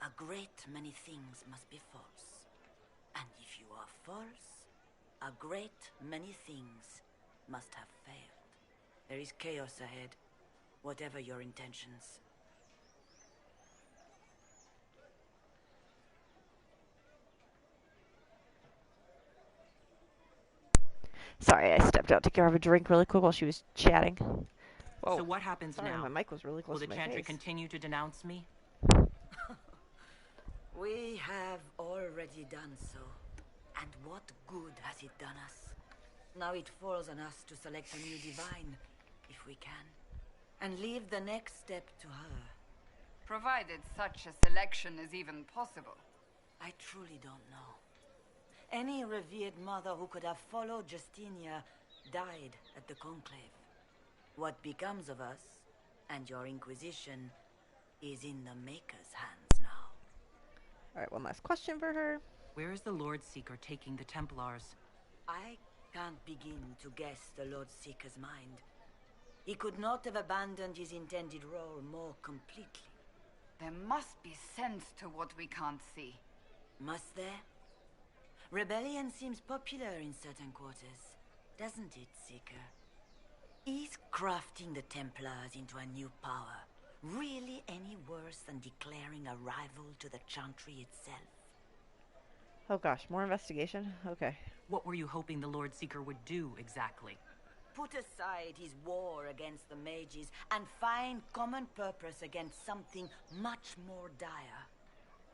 a great many things must be false. And if you are false, a great many things must have failed. There is chaos ahead, whatever your intentions. Sorry, I stepped out to grab a drink really quick while she was chatting. Whoa. So what happens Sorry, now? my mic was really close Will to the my Chantry face. continue to denounce me? We have already done so. And what good has it done us? Now it falls on us to select a new divine, if we can. And leave the next step to her. Provided such a selection is even possible. I truly don't know. Any revered mother who could have followed Justinia died at the Conclave. What becomes of us, and your Inquisition, is in the Maker's hands now. Alright, one last question for her. Where is the Lord Seeker taking the Templars? I can't begin to guess the Lord Seeker's mind. He could not have abandoned his intended role more completely. There must be sense to what we can't see. Must there? Rebellion seems popular in certain quarters, doesn't it, Seeker? Is crafting the Templars into a new power really any worse than declaring a rival to the Chantry itself? Oh gosh, more investigation? Okay. What were you hoping the Lord Seeker would do, exactly? Put aside his war against the mages and find common purpose against something much more dire.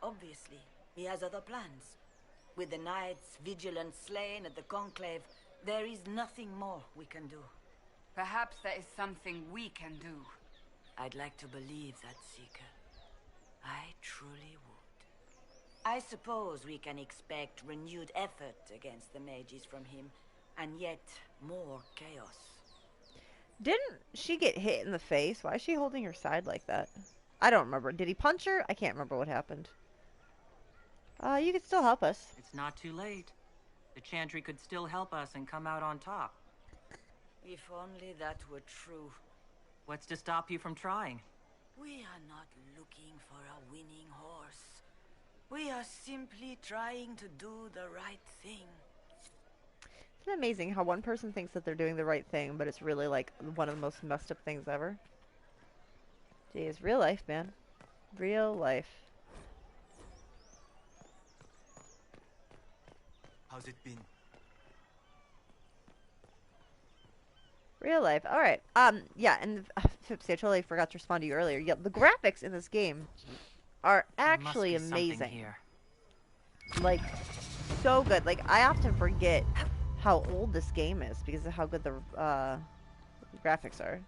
Obviously, he has other plans. With the knights vigilant slain at the Conclave, there is nothing more we can do. Perhaps there is something we can do. I'd like to believe that, Seeker. I truly would. I suppose we can expect renewed effort against the mages from him, and yet more chaos. Didn't she get hit in the face? Why is she holding her side like that? I don't remember. Did he punch her? I can't remember what happened. You could still help us. It's not too late. The Chantry could still help us and come out on top. If only that were true. What's to stop you from trying? We are not looking for a winning horse. We are simply trying to do the right thing. Isn't it amazing how one person thinks that they're doing the right thing, but it's really like one of the most messed up things ever? Jeez, real life, man. Real life. How's it been? Real life. Alright. Yeah, and Fipsy, I totally forgot to respond to you earlier. Yeah, the graphics in this game are actually amazing. Here. Like, so good. Like, I often forget how old this game is because of how good the graphics are.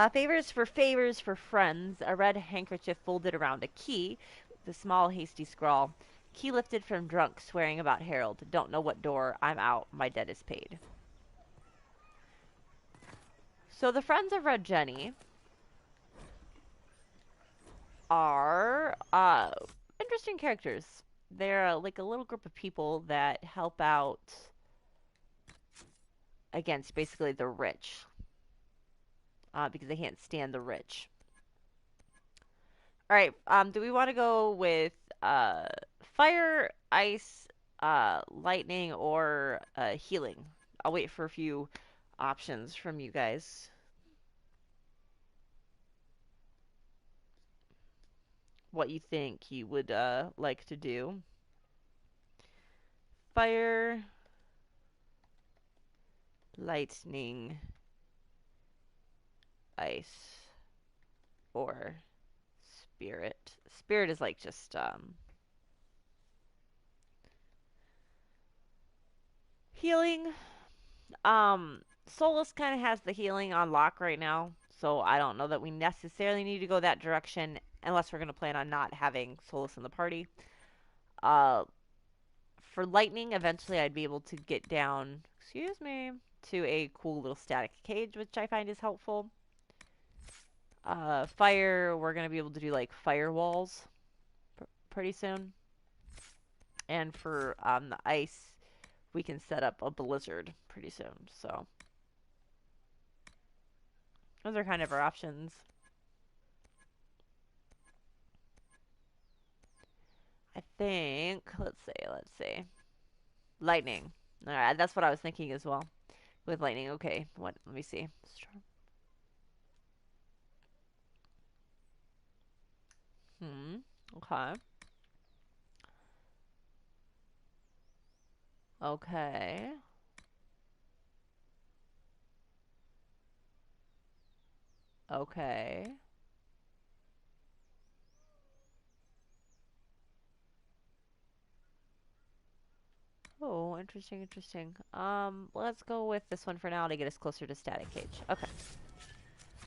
Favors for friends. A red handkerchief folded around a key with a small hasty scrawl. Key lifted from drunk swearing about Harold. Don't know what door. I'm out. My debt is paid. So the friends of Red Jenny are interesting characters. They're like a little group of people that help out against basically the rich. Because they can't stand the rich. Alright, do we want to go with fire, ice, lightning, or healing? I'll wait for a few options from you guys. What you think you would like to do. Fire, lightning, ice, or spirit. Spirit is like just healing. Solus kind of has the healing on lock right now, so I don't know that we necessarily need to go that direction unless we're going to plan on not having Solus in the party. For lightning, eventually I'd be able to get down, excuse me, to a cool little static cage, which I find is helpful. Fire, we're going to be able to do like firewalls pretty soon. And for the ice, we can set up a blizzard pretty soon, so those are kind of our options. I think, let's see. Lightning. Alright, that's what I was thinking as well. With lightning, okay. Let me see. Okay. Okay. Okay. Oh, interesting, interesting. Let's go with this one for now to get us closer to Static Cage. Okay.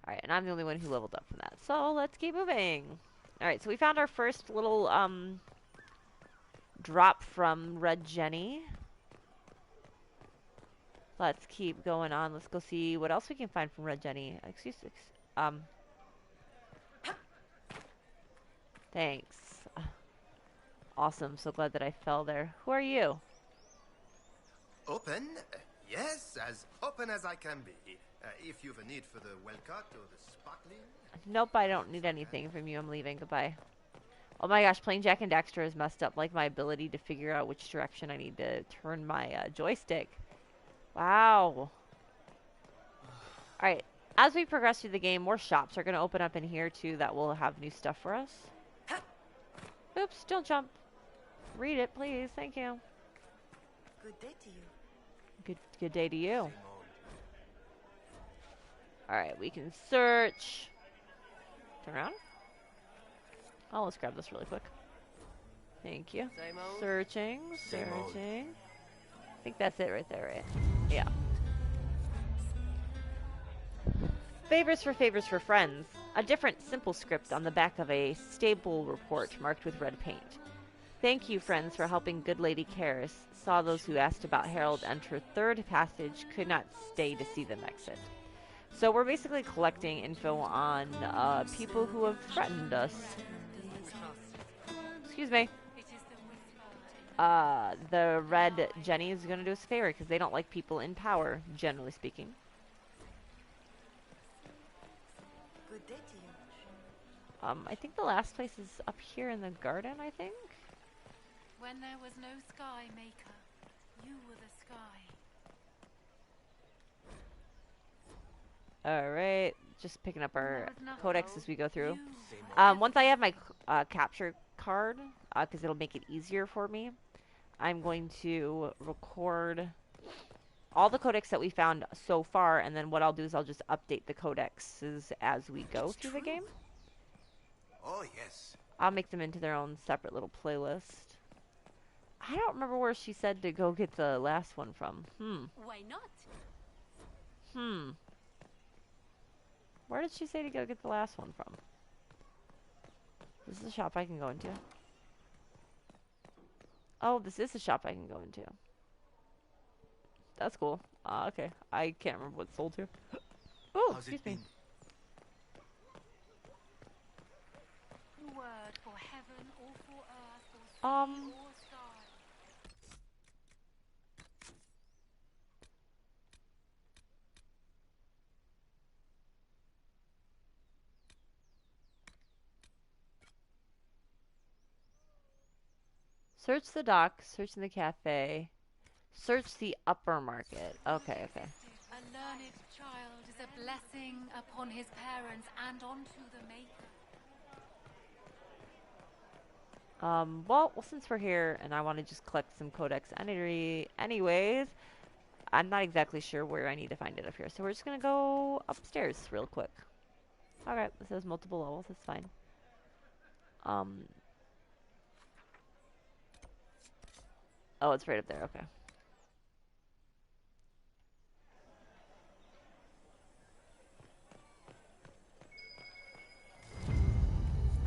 Alright, and I'm the only one who leveled up from that. So, let's keep moving. Alright, so we found our first little, drop from Red Jenny. Let's keep going on. Let's go see what else we can find from Red Jenny. Thanks. Awesome. So glad that I fell there. Who are you? Open? Yes, as open as I can be. If you've a need for the well-cut or the sparkling. Nope, I don't need anything from you. I'm leaving. Goodbye. Oh my gosh, playing Jak and Daxter has messed up like my ability to figure out which direction I need to turn my joystick. Wow. Alright, as we progress through the game, more shops are going to open up in here too that will have new stuff for us. Oops, don't jump. Read it, please. Thank you. Good day to you. Good day to you. Alright, we can search. Turn around. Oh, let's grab this really quick. Thank you. Searching. I think that's it right there, right? Yeah. Favors for friends. A different, simple script on the back of a stable report marked with red paint. Thank you, friends, for helping good Lady Karis. Saw those who asked about Harold enter third passage, could not stay to see them exit. So we're basically collecting info on people who have threatened us. Excuse me. The Red Jenny is going to do us a favor because they don't like people in power, generally speaking. Good day to you. I think the last place is up here in the garden, I think. When there was no sky maker, you were the sky. Alright, just picking up our codex as we go through. Once I have my capture card, because it'll make it easier for me, I'm going to record all the codex that we found so far, and then what I'll do is I'll just update the codexes as we go through the game. Oh, yes. I'll make them into their own separate little playlist. I don't remember where she said to go get the last one from. Why not? Where did she say to go get the last one from? This is a shop I can go into. Oh, this is a shop I can go into. That's cool. Okay. I can't remember what it's sold to. Oh, excuse me. Word for heaven or for earth or sea or sky. Search the dock, search in the cafe, search the upper market. Okay. A learned child is a blessing upon his parents and onto the maker. Well, since we're here and I want to just collect some codex anyways, I'm not exactly sure where I need to find it up here. So we're just going to go upstairs real quick. Okay, this has multiple levels. That's fine. Oh, it's right up there. Okay.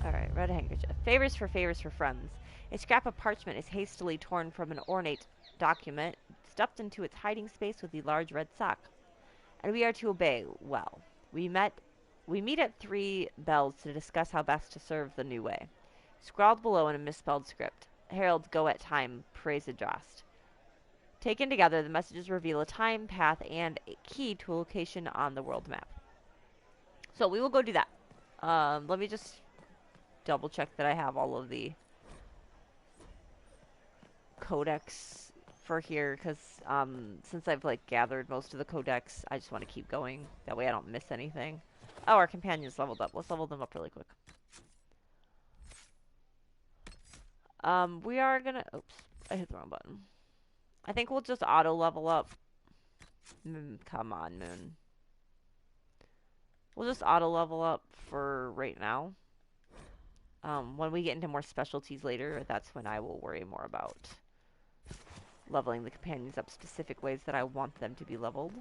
Alright, red handkerchief. Favors for friends. A scrap of parchment is hastily torn from an ornate document, stuffed into its hiding space with the large red sock. And we are to obey. Well, we meet at 3 bells to discuss how best to serve the new way. Scrawled below in a misspelled script. Harold's go at time, praise Adrast. Taken together, the messages reveal a time, path, and a key to a location on the world map. So we will go do that. Let me just double check that I have all of the codex for here, because since I've gathered most of the codex, I just want to keep going. That way I don't miss anything. Oh, our companions leveled up. Let's level them up really quick. We are gonna... Oops, I hit the wrong button. I think we'll just auto level up. Come on, Moon. We'll just auto level up for right now. When we get into more specialties later, that's when I will worry more about leveling the companions up specific ways that I want them to be leveled.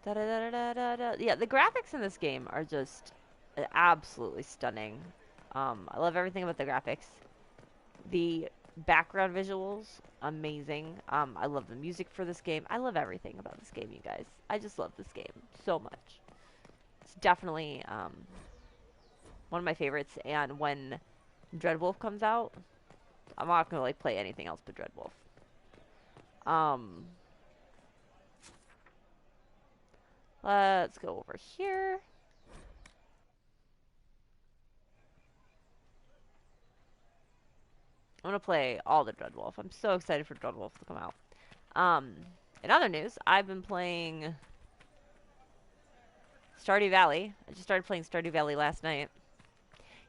Da -da -da -da -da -da. Yeah, the graphics in this game are just absolutely stunning. I love everything about the graphics. The background visuals, amazing. I love the music for this game. I love everything about this game, you guys. I just love this game so much. It's definitely one of my favorites. And when Dreadwolf comes out, I'm not gonna like play anything else but Dreadwolf. Let's go over here. I'm gonna play all the Dreadwolf. I'm so excited for Dreadwolf to come out. In other news, I've been playing Stardew Valley. I just started playing Stardew Valley last night.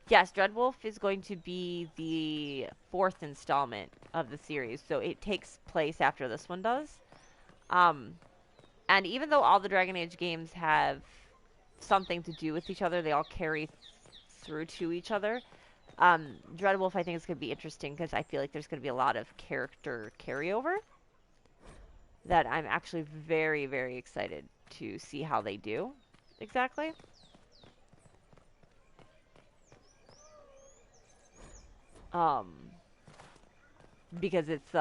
Yes, Dreadwolf is going to be the 4th installment of the series, so it takes place after this one does. And even though all the Dragon Age games have something to do with each other, they all carry through to each other. Dreadwolf, I think, is going to be interesting because I feel like there's going to be a lot of character carryover that I'm actually very, very excited to see how they do exactly. Because it's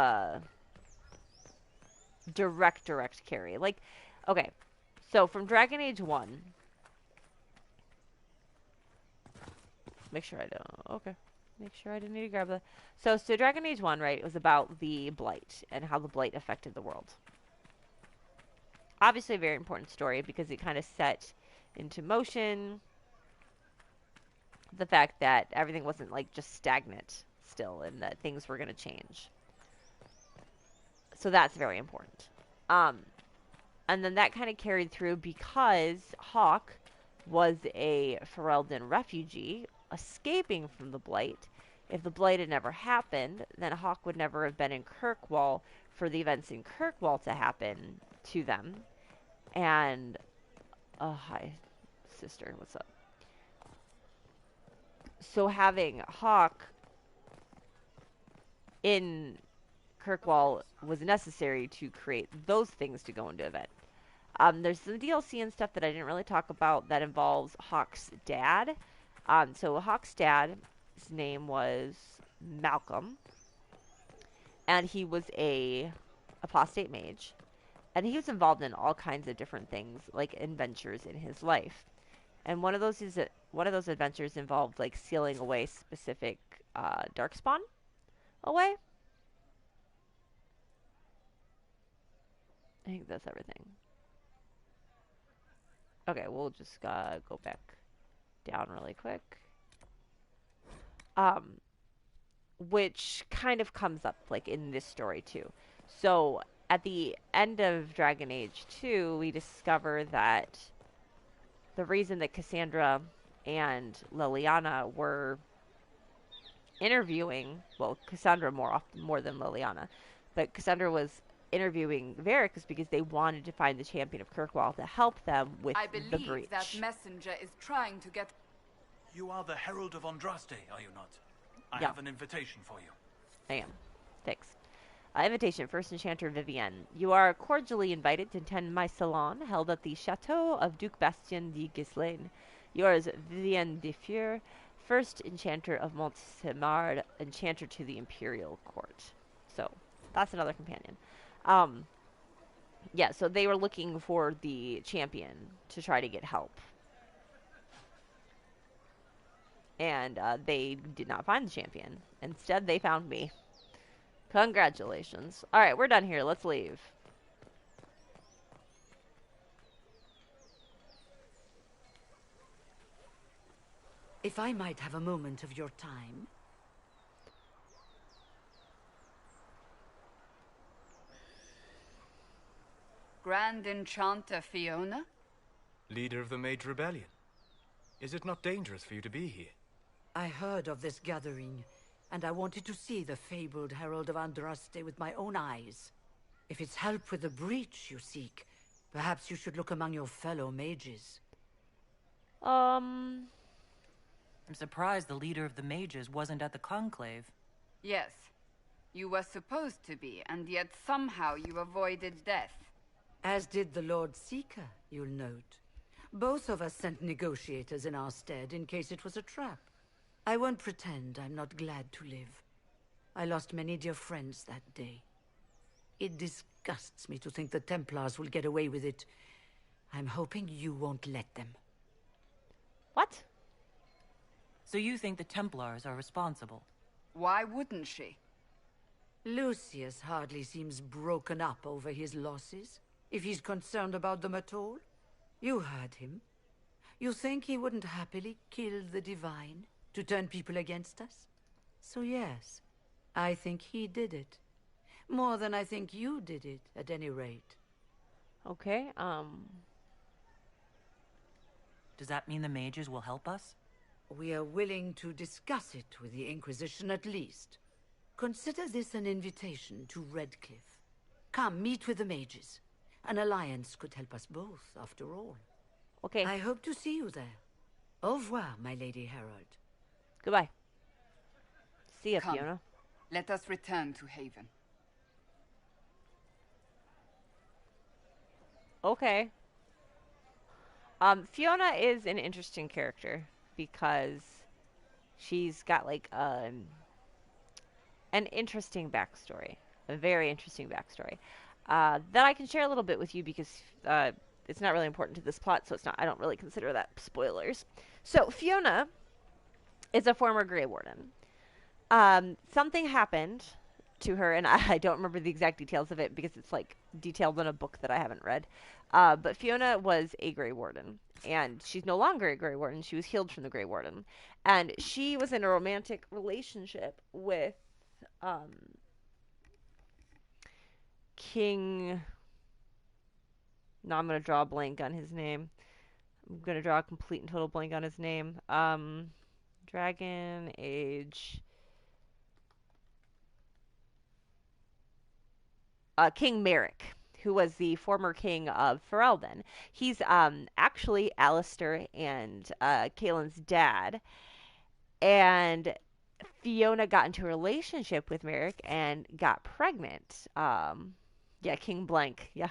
direct carry. Like, okay, so from Dragon Age 1, make sure I don't, okay, make sure I didn't need to grab that. So Dragon Age 1, right, it was about the Blight and how the Blight affected the world. Obviously a very important story because it kind of set into motion the fact that everything wasn't like just stagnant still and that things were going to change. So that's very important. And then that kind of carried through because Hawke was a Ferelden refugee escaping from the Blight. If the Blight had never happened, then Hawke would never have been in Kirkwall for the events in Kirkwall to happen to them. And, hi, sister, what's up? So having Hawke in Kirkwall was necessary to create those things to go into event. There's some DLC and stuff that I didn't really talk about that involves Hawke's dad. So Hawke's dad, his name was Malcolm, and he was a apostate mage, and he was involved in all kinds of different things, like adventures in his life. And one of those adventures involved like sealing away specific darkspawn away. I think that's everything. Okay, we'll just go back down really quick. Which kind of comes up like in this story too. So at the end of Dragon Age 2, we discover that the reason that Cassandra and Liliana were interviewing, well, Cassandra more than Liliana, but Cassandra was interviewing Varric is because they wanted to find the champion of Kirkwall to help them with the breach. I believe that messenger is trying to get... You are the Herald of Andraste, are you not? I Yeah. have an invitation for you. I am. Thanks. Invitation, First Enchanter Vivienne. You are cordially invited to attend my salon held at the Chateau of Duke Bastien de Ghislaine. Yours, Vivienne de Feur, First Enchanter of Montsemard, Enchanter to the Imperial Court. So, that's another companion. Yeah, so they were looking for the champion to try to get help. And they did not find the champion. Instead, they found me. Congratulations. Alright, we're done here. Let's leave. If I might have a moment of your time. Grand Enchanter Fiona? Leader of the Mage Rebellion. Is it not dangerous for you to be here? I heard of this gathering, and I wanted to see the fabled Herald of Andraste with my own eyes. If it's help with the breach you seek, Perhaps you should look among your fellow mages. I'm surprised the leader of the mages wasn't at the conclave. Yes. You were supposed to be, and yet somehow you avoided death. As did the Lord Seeker, you'll note. Both of us sent negotiators in our stead in case it was a trap. I won't pretend I'm not glad to live. I lost many dear friends that day. It disgusts me to think the Templars will get away with it. I'm hoping you won't let them. What? So you think the Templars are responsible? Why wouldn't she? Lucius hardly seems broken up over his losses, if he's concerned about them at all. You heard him. You think he wouldn't happily kill the Divine to turn people against us? So yes, I think he did it. More than I think you did it, at any rate. Okay, Does that mean the mages will help us? We are willing to discuss it with the Inquisition at least. Consider this an invitation to Redcliffe. Come, meet with the mages. An alliance could help us both, after all. Okay. I hope to see you there. Au revoir, my Lady Herald. Goodbye. See ya, Come. Fiona. Let us return to Haven. Okay. Fiona is an interesting character because she's got like an interesting backstory, a very interesting backstory that I can share a little bit with you because it's not really important to this plot, so I don't really consider that spoilers. So Fiona is a former Grey Warden. Something happened to her, and I don't remember the exact details of it because it's like detailed in a book that I haven't read. But Fiona was a Grey Warden, and she's no longer a Grey Warden. She was healed from the Grey Warden, and she was in a romantic relationship with King. No, I'm gonna draw a blank on his name. I'm gonna draw a complete and total blank on his name. Dragon Age. King Merrick, who was the former king of Ferelden. He's actually Alistair and Kaylin's dad. And Fiona got into a relationship with Merrick and got pregnant. Yeah, King Blank. Yeah.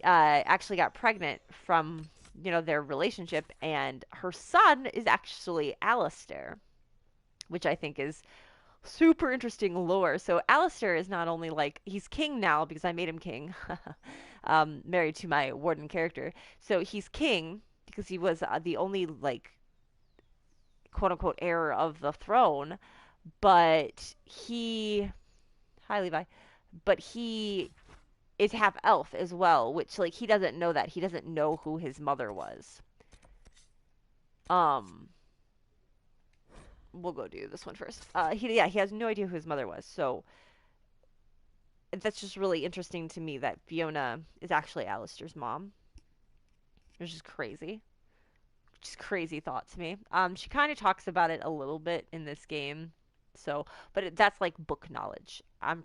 Actually got pregnant from, their relationship. And her son is actually Alistair, which I think is super interesting lore. So Alistair is not only he's king now because I made him king, married to my warden character. So he's king because he was the only quote unquote heir of the throne, but hi Levi, but he is half elf as well, which he doesn't know that. He doesn't know who his mother was. We'll go do this one first. He has no idea who his mother was, so that's just really interesting to me that Fiona is actually Alistair's mom. Which is crazy. Just crazy thought to me. She kind of talks about it a little bit in this game, but that's book knowledge. I'm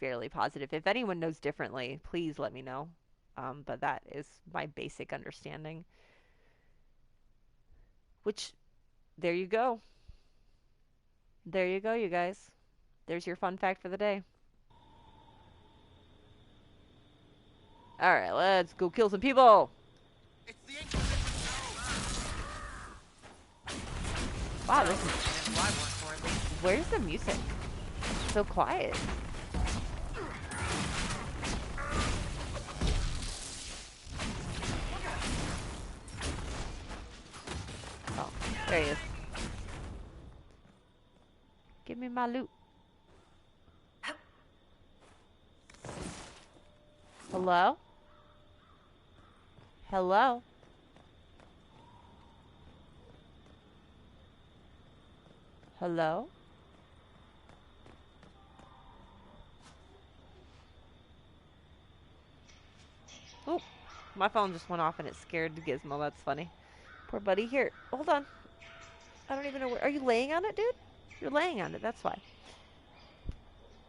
fairly positive. If anyone knows differently, please let me know. But that is my basic understanding. Which, there you go. There you go, you guys. There's your fun fact for the day. Alright, let's go kill some people! Wow, this is... Where's the music? It's so quiet. Oh, there he is. Give me my loot. Hello? Hello? Hello? Oh, my phone just went off and it scared the Gizmo. That's funny. Poor buddy. Here, hold on. I don't even know where. Are you laying on it, dude? You're laying on it. That's why.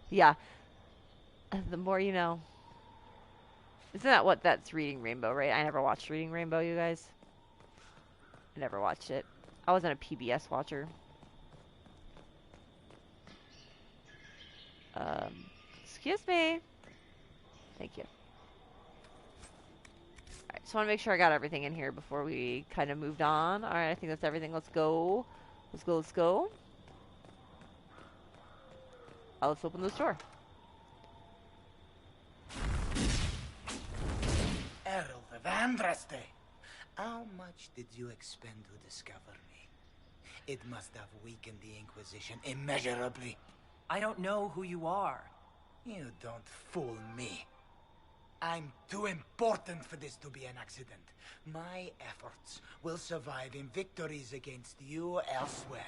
Yeah. The more you know. Isn't that what that's Reading Rainbow, right? I never watched Reading Rainbow, you guys. I never watched it. I wasn't a PBS watcher. Excuse me. Thank you. Alright, so I want to make sure I got everything in here before we kind of moved on. Alright, I think that's everything. Let's go. Let's go, let's go. Let's open this door. Herald of Andraste, how much did you expend to discover me? It must have weakened the Inquisition immeasurably. I don't know who you are. You don't fool me. I'm too important for this to be an accident. My efforts will survive in victories against you elsewhere.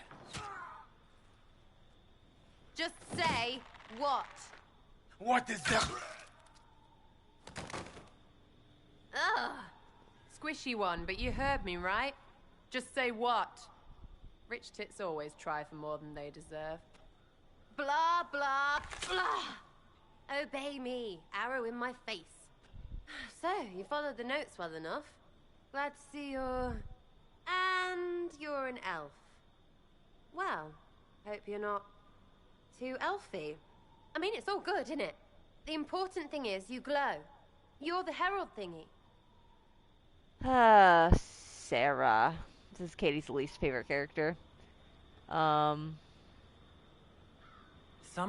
Just say what? What is that? Ugh. Squishy one, but you heard me, right? Just say what? Rich tits always try for more than they deserve. Blah, blah, blah. Obey me. Arrow in my face. So, you followed the notes well enough. Glad to see you're... And you're an elf. Well, hope you're not too elfy. I mean, it's all good, isn't it? The important thing is you glow. You're the herald thingy. Sarah. This is Katie's least favorite character. Some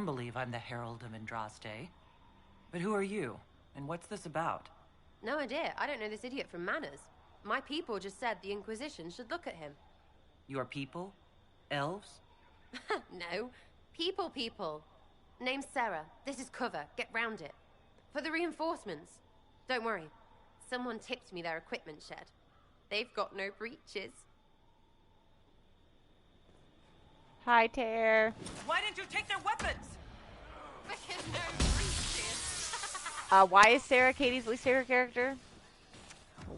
believe I'm the Herald of Andraste. But who are you? And what's this about? No idea. I don't know this idiot from Manners. My people just said the Inquisition should look at him. Your people? Elves? No. People. Name's Sarah. This is cover. Get round it. For the reinforcements. Don't worry. Someone tipped me their equipment shed. They've got no breaches. Hi, Tare. Why didn't you take their weapons? Because no breaches. Why is Sarah Katie's least favorite character?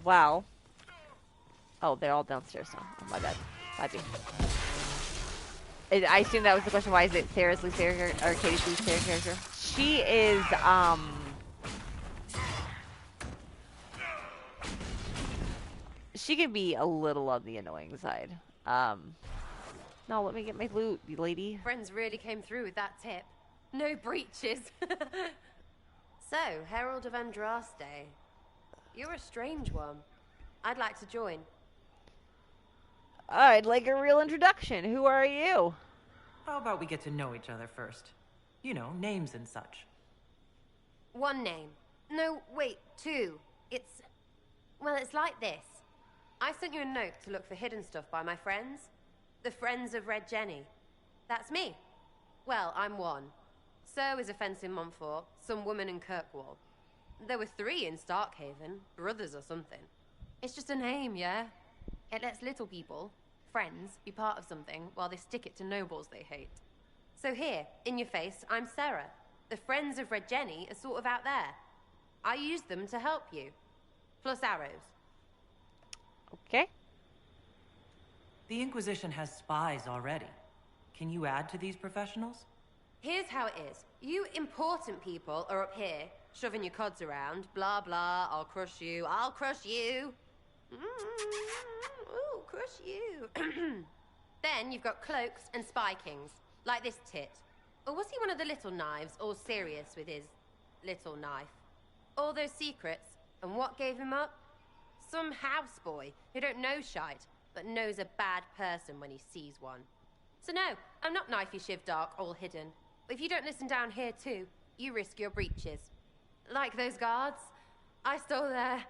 Wow. Oh, they're all downstairs now. Oh, my bad. Bad. I assume that was the question. Why is it Sarah's least favorite or Katie's least favorite character? She is, she can be a little on the annoying side. No, let me get my loot, you lady. Friends really came through with that tip. No breaches. So, Herald of Andraste. You're a strange one. I'd like to join. I'd like a real introduction. Who are you? How about we get to know each other first? You know, names and such. One name. No, wait, two. It's... Well, it's like this. I sent you a note to look for hidden stuff by my friends. The Friends of Red Jenny. That's me. Well, I'm one. So is a fence in Montfort, some woman in Kirkwall. There were 3 in Starkhaven, brothers or something. It's just a name, yeah? It lets little people, friends, be part of something while they stick it to nobles they hate. So here, in your face, I'm Sarah. The Friends of Red Jenny are sort of out there. I used them to help you. Plus arrows. Okay. The Inquisition has spies already. Can you add to these professionals? Here's how it is. You important people are up here, shoving your cods around. Blah, blah, I'll crush you, I'll crush you. Ooh, crush you. Then you've got cloaks and spy kings, like this tit. Or was he one of the little knives, all serious with his little knife? All those secrets, and what gave him up? Some houseboy who don't know shite, but knows a bad person when he sees one. So no, I'm not knifey shiv dark, all hidden. But if you don't listen down here too, you risk your breeches. Like those guards, I stole their...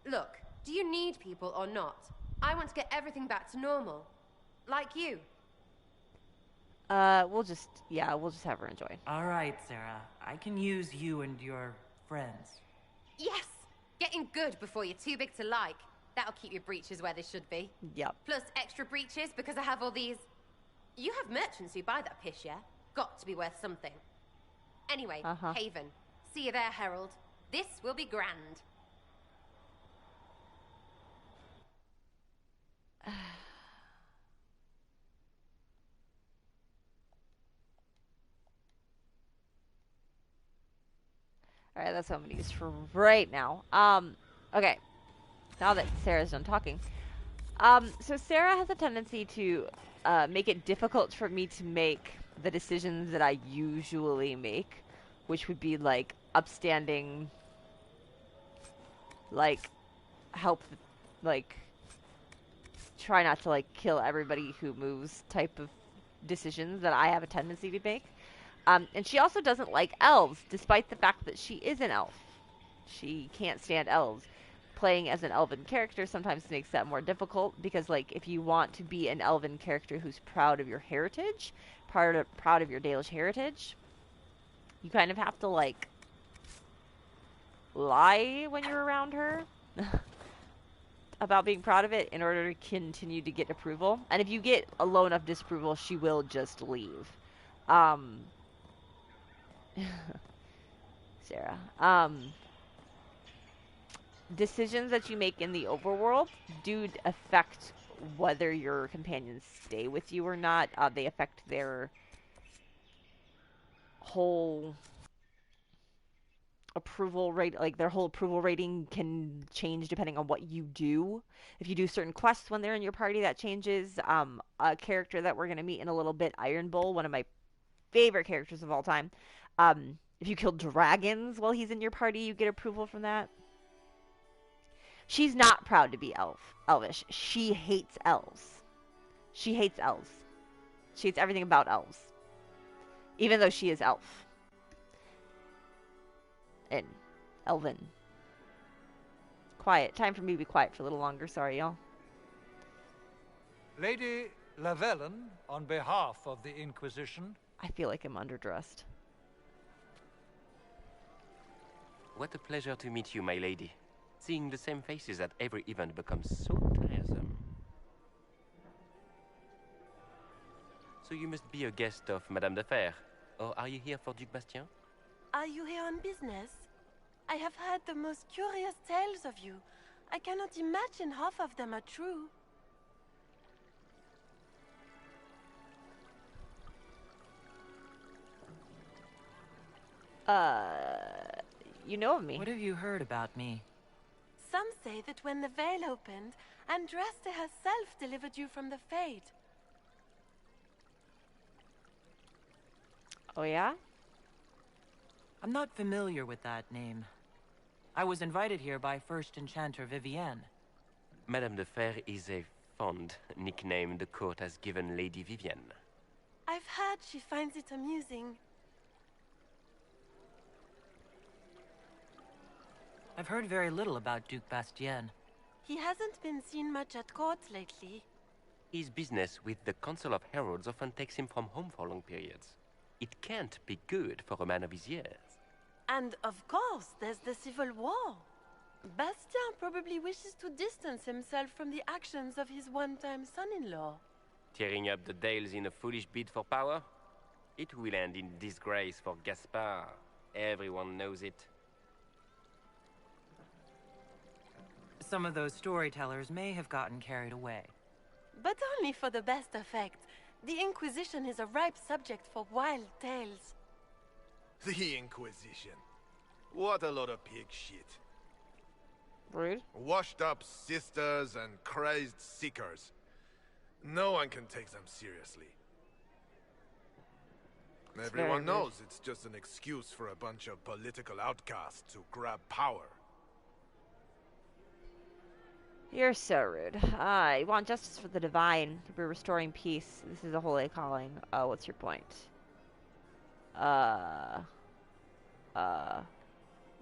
Look, do you need people or not? I want to get everything back to normal. Like you. We'll just have her enjoy. All right, Sarah. I can use you and your friends. Yes! Getting good before you're too big to like. That'll keep your breeches where they should be. Yep. Plus extra breeches because I have all these... You have merchants who buy that piss, yeah? Got to be worth something. Anyway, Haven. See you there, Herald. This will be grand. Alright, that's what I'm gonna use for right now. Okay. Now that Sarah's done talking. So Sarah has a tendency to make it difficult for me to make the decisions that I usually make, which would be like upstanding, like help, like try not to like kill everybody who moves type of decisions that I have a tendency to make. And she also doesn't like elves, despite the fact that she is an elf. She can't stand elves. Playing as an elven character sometimes makes that more difficult, because like if you want to be an elven character who's proud of your heritage, proud of your Dalish heritage, you kind of have to like lie when you're around her about being proud of it in order to continue to get approval. And if you get a low enough disapproval, she will just leave. Sarah. Decisions that you make in the overworld do affect whether your companions stay with you or not. They affect their whole approval rate, like their whole approval rating can change depending on what you do. If you do certain quests when they're in your party, that changes. A character that we're going to meet in a little bit, Iron Bull, one of my favorite characters of all time. If you kill dragons while he's in your party, you get approval from that. She's not proud to be elvish. She hates elves. She hates elves. She hates everything about elves. Even though she is elf. And elven. Quiet. Time for me to be quiet for a little longer. Sorry, y'all. Lady Lavellen, on behalf of the Inquisition. I feel like I'm underdressed. What a pleasure to meet you, my lady. Seeing the same faces at every event becomes so tiresome. So you must be a guest of Madame de Fer, or are you here for Duc Bastien? Are you here on business? I have heard the most curious tales of you. I cannot imagine half of them are true. You know of me. What have you heard about me? Some say that when the veil opened, Andraste herself delivered you from the Fade. Oh, yeah? I'm not familiar with that name. I was invited here by First Enchanter Vivienne. Madame de Fer is a fond nickname the court has given Lady Vivienne. I've heard she finds it amusing. I've heard very little about Duc Bastien. He hasn't been seen much at court lately. His business with the Council of Heralds often takes him from home for long periods. It can't be good for a man of his years. And of course, there's the Civil War. Bastien probably wishes to distance himself from the actions of his one-time son-in-law. Tearing up the Dales in a foolish bid for power? It will end in disgrace for Gaspard. Everyone knows it. Some of those storytellers may have gotten carried away. But only for the best effect. The Inquisition is a ripe subject for wild tales. The Inquisition. What a lot of pig shit. Rude. Washed up sisters and crazed seekers. No one can take them seriously. Everyone knows it's just an excuse for a bunch of political outcasts to grab power. You're so rude. You want justice for the divine. We're restoring peace. This is a holy calling. What's your point?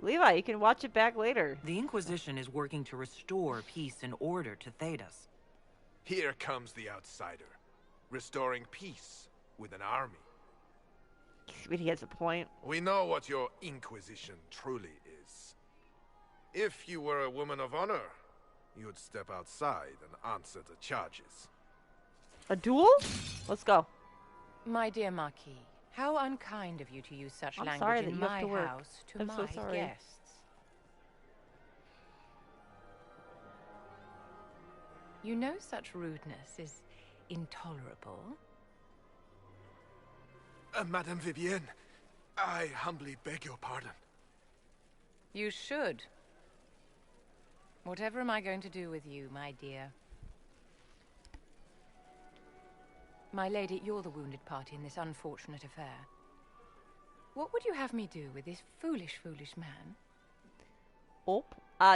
Levi, you can watch it back later. The Inquisition is working to restore peace and order to Thedas. Here comes the outsider. Restoring peace with an army. He has a point. We know what your Inquisition truly is. If you were a woman of honor, you'd step outside and answer the charges. A duel? Let's go. My dear Marquis, how unkind of you to use such I'm language sorry that in you have my to work. house to I'm my so sorry. guests. You know such rudeness is intolerable. Madame Vivienne, I humbly beg your pardon. You should. Whatever am I going to do with you, my dear? My lady, you're the wounded party in this unfortunate affair. What would you have me do with this foolish, foolish man? Oh.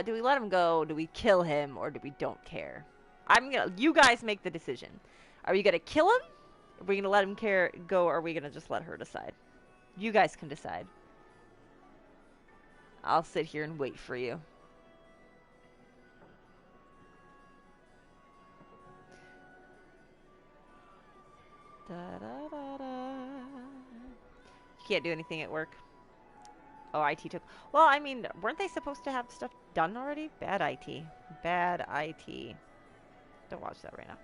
Do we let him go? Do we kill him? Or do we don't care? You guys make the decision. Are we gonna kill him? Are we gonna let him go? Or are we gonna just let her decide? You guys can decide. I'll sit here and wait for you. Da, da, da, da. You can't do anything at work. Oh, IT took... Well, I mean, weren't they supposed to have stuff done already? Bad IT. Bad IT. Don't watch that right now.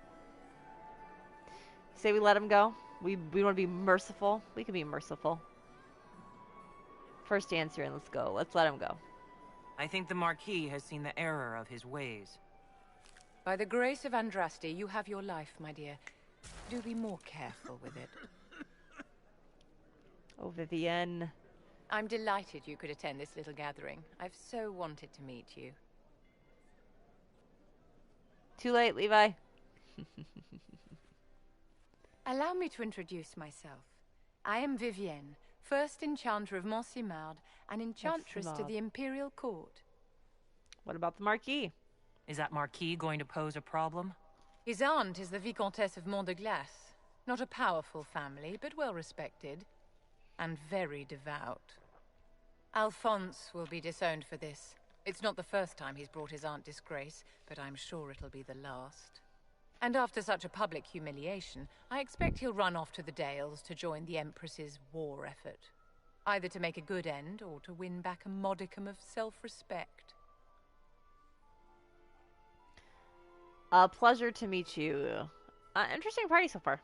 Say we let him go? We want to be merciful? We can be merciful. First answer and let's go. Let's let him go. I think the Marquis has seen the error of his ways. By the grace of Andraste, you have your life, my dear. Do be more careful with it. Oh, Vivienne. I'm delighted you could attend this little gathering. I've so wanted to meet you. Too late, Levi. Allow me to introduce myself. I am Vivienne, first Enchanter of Montsimard and Enchantress to the Imperial Court. What about the Marquis? Is that Marquis going to pose a problem? His aunt is the Vicomtesse of Mont de Glace. Not a powerful family, but well respected. And very devout. Alphonse will be disowned for this. It's not the first time he's brought his aunt disgrace, but I'm sure it'll be the last. And after such a public humiliation, I expect he'll run off to the Dales to join the Empress's war effort. Either to make a good end, or to win back a modicum of self-respect. A pleasure to meet you. Interesting party so far.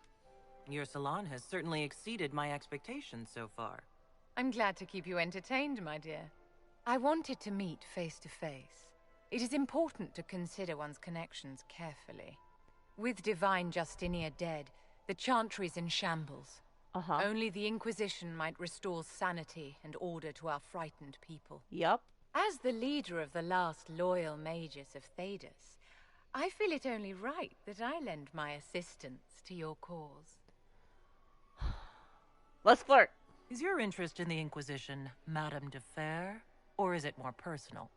Your salon has certainly exceeded my expectations so far. I'm glad to keep you entertained, my dear. I wanted to meet face to face. It is important to consider one's connections carefully. With Divine Justinia dead, the Chantry's in shambles. Only the Inquisition might restore sanity and order to our frightened people. Yup. As the leader of the last loyal mages of Thedas, I feel it only right that I lend my assistance to your cause. Let's flirt. Is your interest in the Inquisition Madame de Fer, or is it more personal?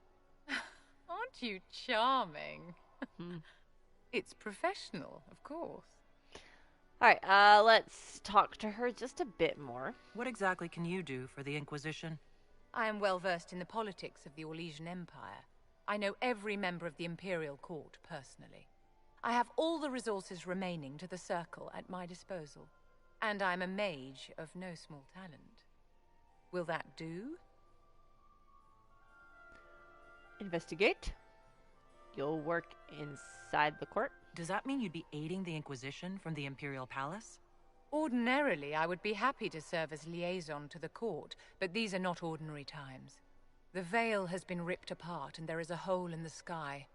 Aren't you charming? It's professional, of course. Alright, let's talk to her just a bit more. What exactly can you do for the Inquisition? I am well versed in the politics of the Orlesian Empire. I know every member of the Imperial Court personally. I have all the resources remaining to the Circle at my disposal. And I'm a mage of no small talent. Will that do? Investigate. You'll work inside the court. Does that mean you'd be aiding the Inquisition from the Imperial Palace? Ordinarily, I would be happy to serve as liaison to the court, but these are not ordinary times. The veil has been ripped apart and there is a hole in the sky.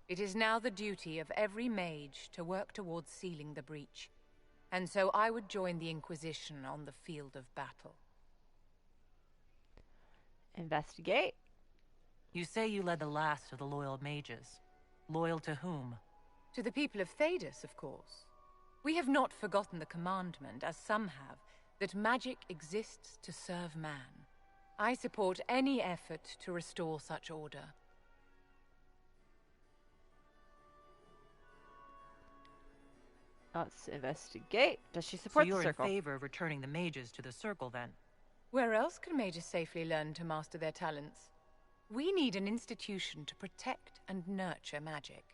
It is now the duty of every mage to work towards sealing the breach. And so I would join the Inquisition on the field of battle. Investigate. You say you led the last of the loyal mages. Loyal to whom? To the people of Thedas, of course. We have not forgotten the commandment, as some have, that magic exists to serve man. I support any effort to restore such order. Let's investigate. Does she support the Circle? So Circle? you're in favor of returning the mages to the Circle, then? Where else can mages safely learn to master their talents? We need an institution to protect and nurture magic.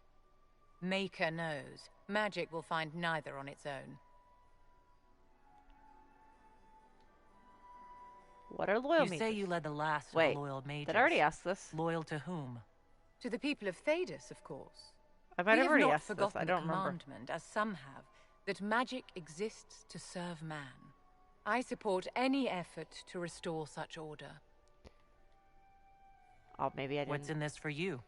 Maker knows, magic will find neither on its own. What are loyal mages? You say you led the last Wait, of the loyal mages. did I already ask this? Loyal to whom? To the people of Thedas, of course. I might have already not asked this. forgotten I don't the remember. commandment, as some have, that magic exists to serve man. I support any effort to restore such order. Oh, maybe I didn't. What's in this for you?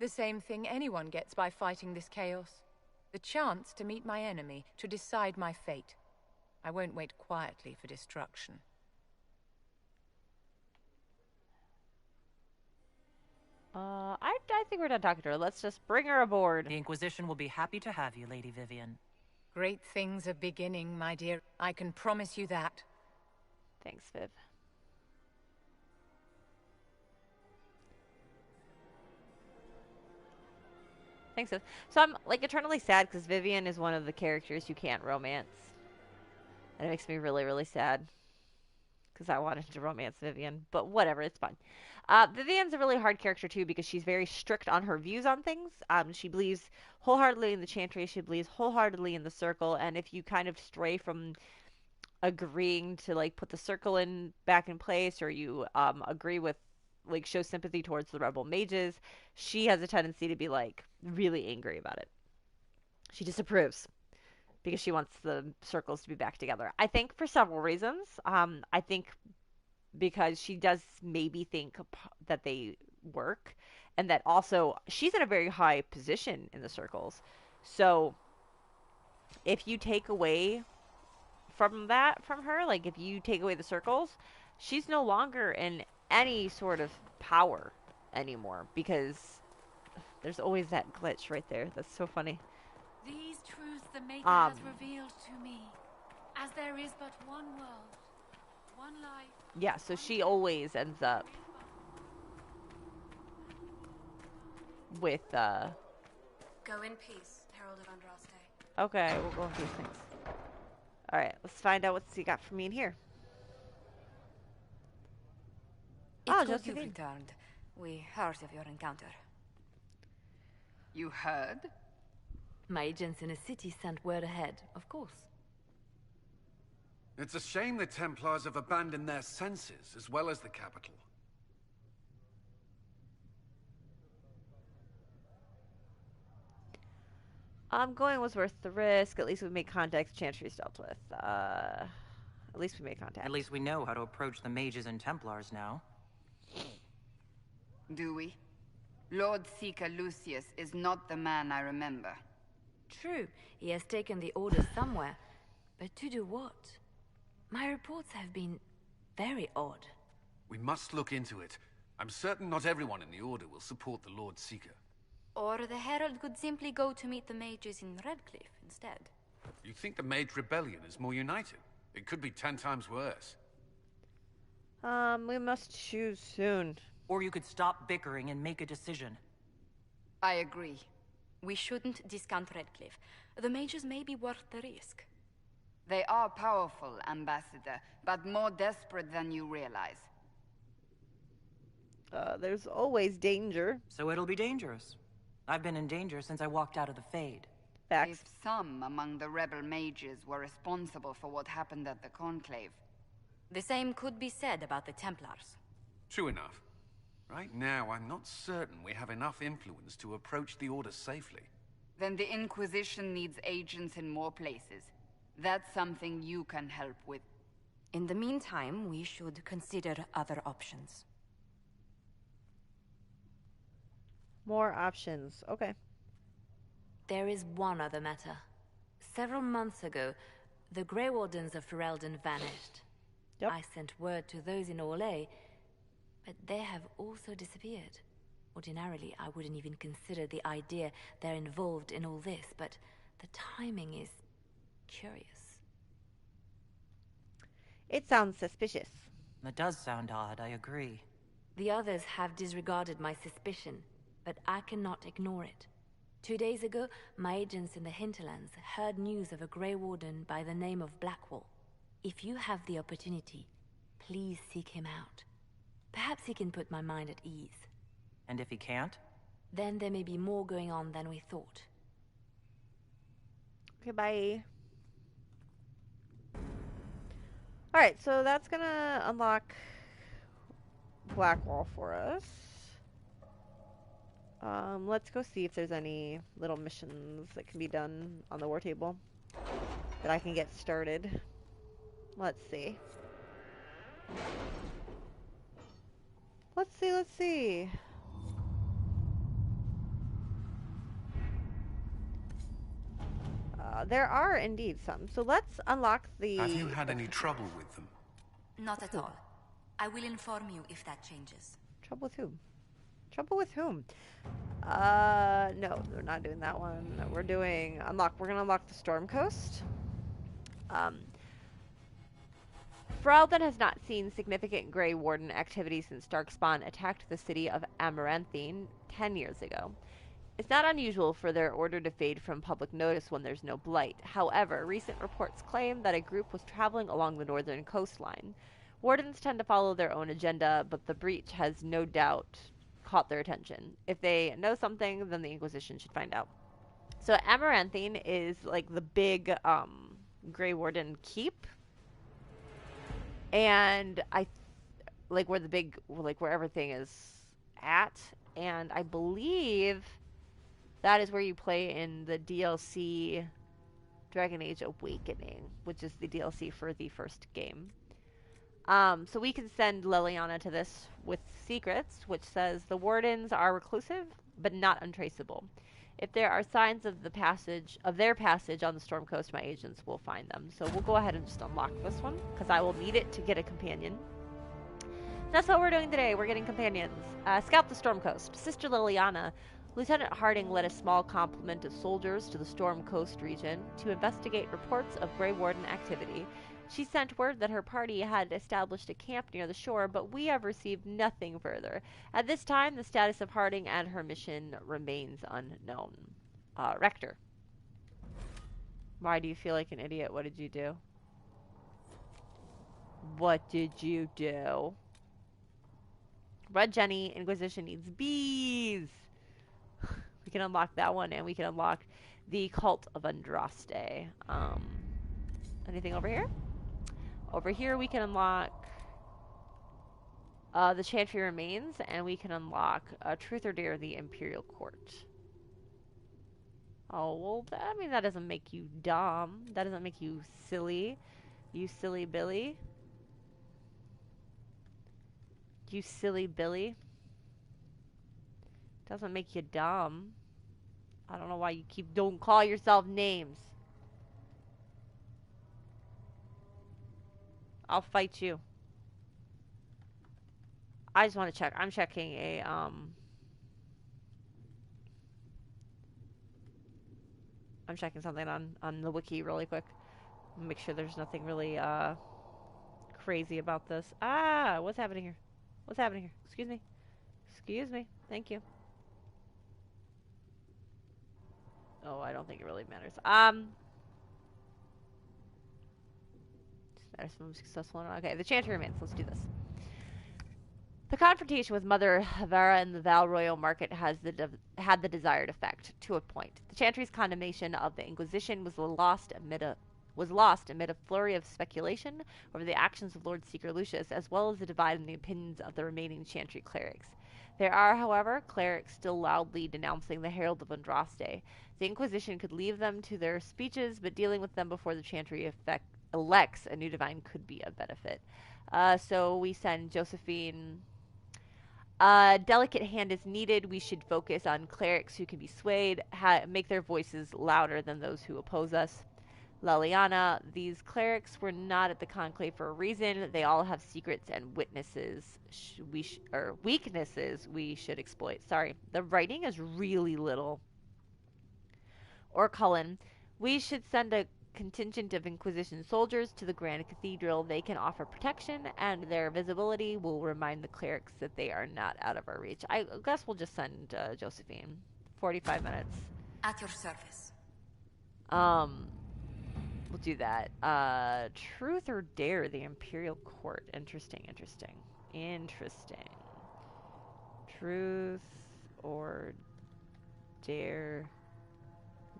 The same thing anyone gets by fighting this chaos. The chance to meet my enemy, to decide my fate. I won't wait quietly for destruction. I think we're done talking to her. Let's just bring her aboard. The Inquisition will be happy to have you, Lady Vivian. Great things are beginning, my dear. I can promise you that. Thanks, Viv. Thanks, Viv. So I'm like eternally sad because Vivian is one of the characters you can't romance. And it makes me really, really sad. Because I wanted to romance Vivian. But whatever, it's fine. Vivian's a really hard character too because she's very strict on her views on things. She believes wholeheartedly in the Chantry. She believes wholeheartedly in the Circle. And if you kind of stray from agreeing to like put the Circle back in place, or you agree with like show sympathy towards the rebel mages, she has a tendency to be like really angry about it. She disapproves because she wants the circles to be back together. I think for several reasons. I think because she does maybe think that they work, and that also she's in a very high position in the circles. So if you take away from her, like if you take away the circles, she's no longer in any sort of power anymore because there's always that glitch right there. That's so funny. These truths the Maker has revealed to me, as there is but one world, one life. Yeah, so she always ends up with Go in peace, Herald of Andraste. Okay, we'll go into these things. Alright, let's find out what's he got for me in here. It's good you've returned. We heard of your encounter. You heard? My agents in the city sent word ahead, of course. It's a shame the Templars have abandoned their senses, as well as the capital. Going was worth the risk. At least we made contact. Chantry's dealt with. At least we made contact. At least we know how to approach the mages and Templars now. Do we? Lord Seeker Lucius is not the man I remember. True, he has taken the orders somewhere. But to do what? My reports have been very odd. We must look into it. I'm certain not everyone in the Order will support the Lord Seeker. Or the Herald could simply go to meet the mages in Redcliffe instead. You think the Mage Rebellion is more united? It could be 10 times worse. We must choose soon. Or you could stop bickering and make a decision. I agree. We shouldn't discount Redcliffe. The mages may be worth the risk. They are powerful, Ambassador, but more desperate than you realize. There's always danger. So it'll be dangerous. I've been in danger since I walked out of the Fade. Facts. If some among the rebel mages were responsible for what happened at the Conclave. The same could be said about the Templars. True enough. Right now, I'm not certain we have enough influence to approach the Order safely. Then the Inquisition needs agents in more places. That's something you can help with. In the meantime, we should consider other options. More options. Okay. There is one other matter. Several months ago, the Grey Wardens of Ferelden vanished. Yep. I sent word to those in Orlais, but they have also disappeared. Ordinarily, I wouldn't even consider the idea they're involved in all this, but the timing is curious. It sounds suspicious. That does sound odd, I agree. The others have disregarded my suspicion, but I cannot ignore it. 2 days ago, my agents in the hinterlands heard news of a Grey Warden by the name of Blackwall. If you have the opportunity, please seek him out. Perhaps he can put my mind at ease. And if he can't? Then there may be more going on than we thought. Okay, bye. Alright, so that's gonna unlock Blackwall for us. Let's go see if there's any little missions that can be done on the war table that I can get started. Let's see. Let's see. There are indeed some. So let's unlock the... Have you had any trouble with them? Not at all. I will inform you if that changes. Trouble with whom? Trouble with whom? No, we're not doing that one. We're doing unlock. We're gonna unlock the Storm Coast. Ferelden has not seen significant Grey Warden activity since Darkspawn attacked the city of Amaranthine 10 years ago. It's not unusual for their order to fade from public notice when there's no blight. However, recent reports claim that a group was traveling along the northern coastline. Wardens tend to follow their own agenda, but the breach has no doubt caught their attention. If they know something, then the Inquisition should find out. So Amaranthine is like the big Grey Warden keep. And like where the big, like where everything is at. And I believe that is where you play in the DLC Dragon Age Awakening, which is the DLC for the first game. So we can send Liliana to this with secrets, which says the wardens are reclusive, but not untraceable. If there are signs of their passage on the Storm Coast, my agents will find them. So we'll go ahead and just unlock this one, because I will need it to get a companion. That's what we're doing today. We're getting companions. Scout the Storm Coast. Sister Liliana, Lieutenant Harding led a small complement of soldiers to the Storm Coast region to investigate reports of Grey Warden activity. She sent word that her party had established a camp near the shore, but we have received nothing further. At this time, the status of Harding and her mission remains unknown. Rector. Why do you feel like an idiot? What did you do? What did you do? Red Jenny, Inquisition needs bees! We can unlock that one, and we can unlock the Cult of Andraste. Anything over here? Over here we can unlock the Chantry Remains, and we can unlock Truth or Dare, the Imperial Court. Oh, well, I mean, that doesn't make you dumb. That doesn't make you silly. You silly Billy. You silly Billy. Doesn't make you dumb. I don't know why you don't call yourself names. I'll fight you. I just want to check. I'm checking a, I'm checking something on the wiki really quick. Make sure there's nothing really, crazy about this. Ah, what's happening here? What's happening here? Excuse me. Excuse me. Thank you. Oh, I don't think it really matters. Matters if I'm successful or not. Okay, the Chantry Remains. Let's do this. The confrontation with Mother Havara in the Val Royal Market had the desired effect, to a point. The Chantry's condemnation of the Inquisition was lost amid a flurry of speculation over the actions of Lord Seeker Lucius, as well as the divide in the opinions of the remaining Chantry clerics. There are, however, clerics still loudly denouncing the Herald of Andraste. The Inquisition could leave them to their speeches, but dealing with them before the Chantry elects a new divine could be a benefit. So we send Josephine. Delicate hand is needed. We should focus on clerics who can be swayed, make their voices louder than those who oppose us. Liliana, these clerics were not at the conclave for a reason. They all have secrets and weaknesses we should exploit. Sorry, the writing is really little. Or Cullen, we should send a contingent of Inquisition soldiers to the Grand Cathedral. They can offer protection, and their visibility will remind the clerics that they are not out of our reach. I guess we'll just send Josephine. 45 minutes. At your service. We'll do that. Truth or Dare, the Imperial Court. Interesting. Truth or Dare,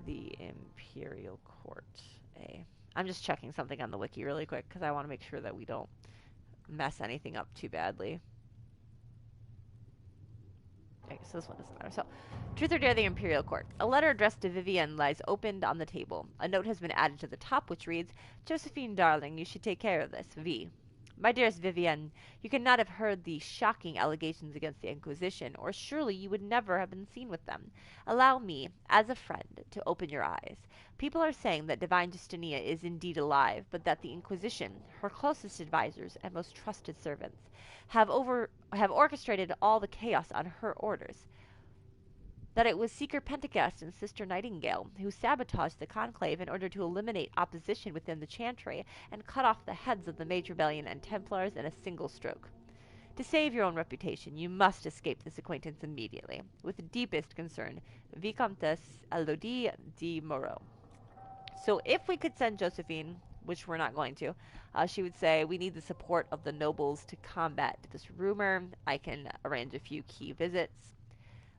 the Imperial Court. I'm just checking something on the wiki really quick because I want to make sure that we don't mess anything up too badly. Okay, so this one doesn't matter. So, Truth or Dare, the Imperial Court. A letter addressed to Vivienne lies opened on the table. A note has been added to the top which reads, Josephine, darling, you should take care of this. V. My dearest Vivienne, you cannot have heard the shocking allegations against the Inquisition, or surely you would never have been seen with them. Allow me, as a friend, to open your eyes. People are saying that Divine Justinia is indeed alive, but that the Inquisition, her closest advisors and most trusted servants, have orchestrated all the chaos on her orders. That it was Seeker Pentagast and Sister Nightingale who sabotaged the Conclave in order to eliminate opposition within the Chantry and cut off the heads of the Mage Rebellion and Templars in a single stroke. To save your own reputation, you must escape this acquaintance immediately. With the deepest concern, Vicomtesse Elodie de Moreau. So if we could send Josephine, which we're not going to, she would say, we need the support of the nobles to combat this rumor. I can arrange a few key visits.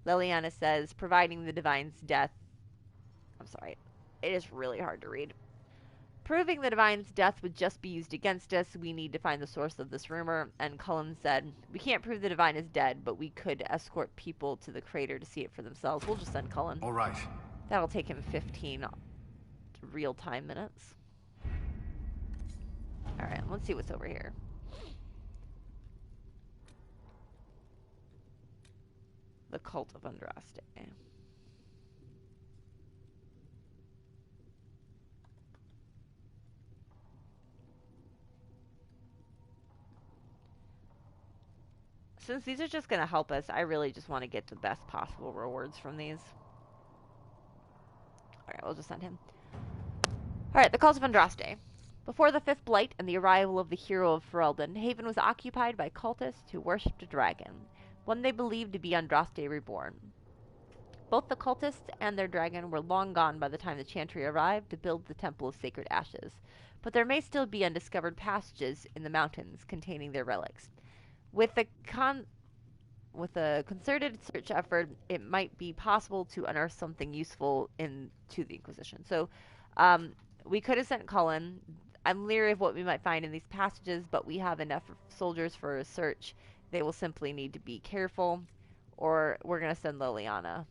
Liliana says, providing the Divine's death... I'm sorry. It is really hard to read. Proving the Divine's death would just be used against us. We need to find the source of this rumor. And Cullen said, we can't prove the Divine is dead, but we could escort people to the crater to see it for themselves. We'll just send Cullen. All right. That'll take him 15 real-time minutes. Alright, let's see what's over here. The Cult of Andraste. Since these are just going to help us, I really just want to get the best possible rewards from these. Alright, we'll just send him. Alright, the Cult of Andraste. Before the Fifth Blight and the arrival of the hero of Ferelden, Haven was occupied by cultists who worshipped a dragon, one they believed to be Andraste reborn. Both the cultists and their dragon were long gone by the time the Chantry arrived to build the Temple of Sacred Ashes, but there may still be undiscovered passages in the mountains containing their relics. With a concerted search effort, it might be possible to unearth something useful to the Inquisition. So, we could have sent Cullen. I'm leery of what we might find in these passages, but we have enough soldiers for a search. They will simply need to be careful, or we're going to send Liliana.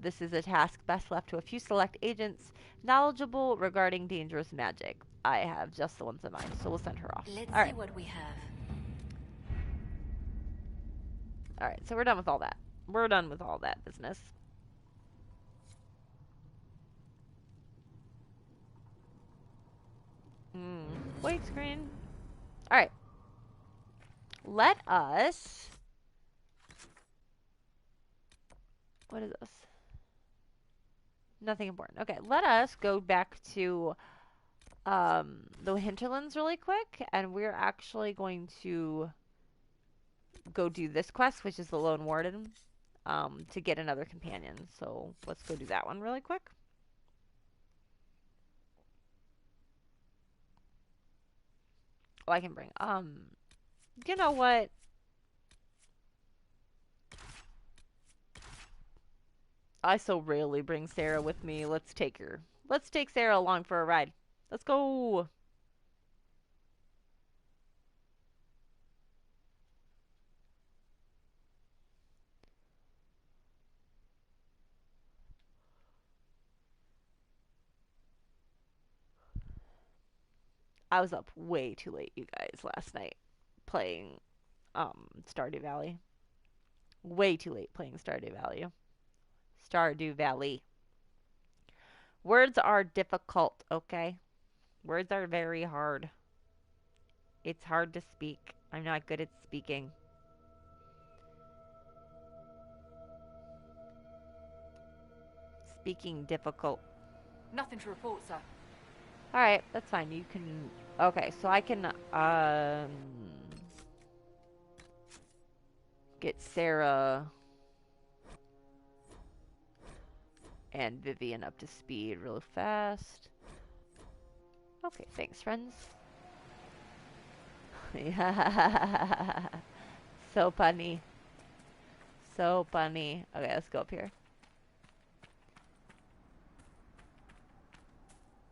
This is a task best left to a few select agents knowledgeable regarding dangerous magic. I have just the ones in mind, so we'll send her off. Let's see what we have. Alright, so we're done with all that. We're done with all that business. Wait screen. Alright. Let us... What is this? Nothing important. Okay, let us go back to the Hinterlands really quick, and we're actually going to go do this quest, which is the Lone Warden, to get another companion. So let's go do that one really quick. Oh, I can bring, you know what? I so rarely bring Sarah with me. Let's take her. Let's take Sarah along for a ride. Let's go. I was up way too late, you guys, last night playing Stardew Valley. Way too late playing Stardew Valley. Stardew Valley. Words are difficult, okay? Words are very hard. It's hard to speak. I'm not good at speaking. Speaking difficult. Nothing to report, sir. Alright, that's fine. You can... Okay, so I can, get Sarah and Vivian up to speed real fast. Okay, thanks, friends. So funny. So funny. Okay, let's go up here.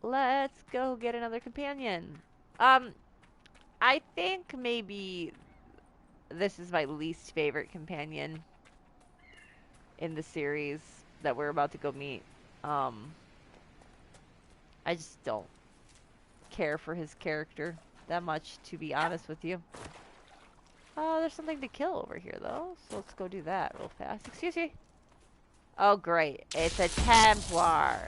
Let's go get another companion. I think maybe this is my least favorite companion in the series that we're about to go meet. I just don't care for his character. that much, to be honest with you. There's something to kill over here, though, so let's go do that real fast. Excuse me. Oh, great. It's a Templar.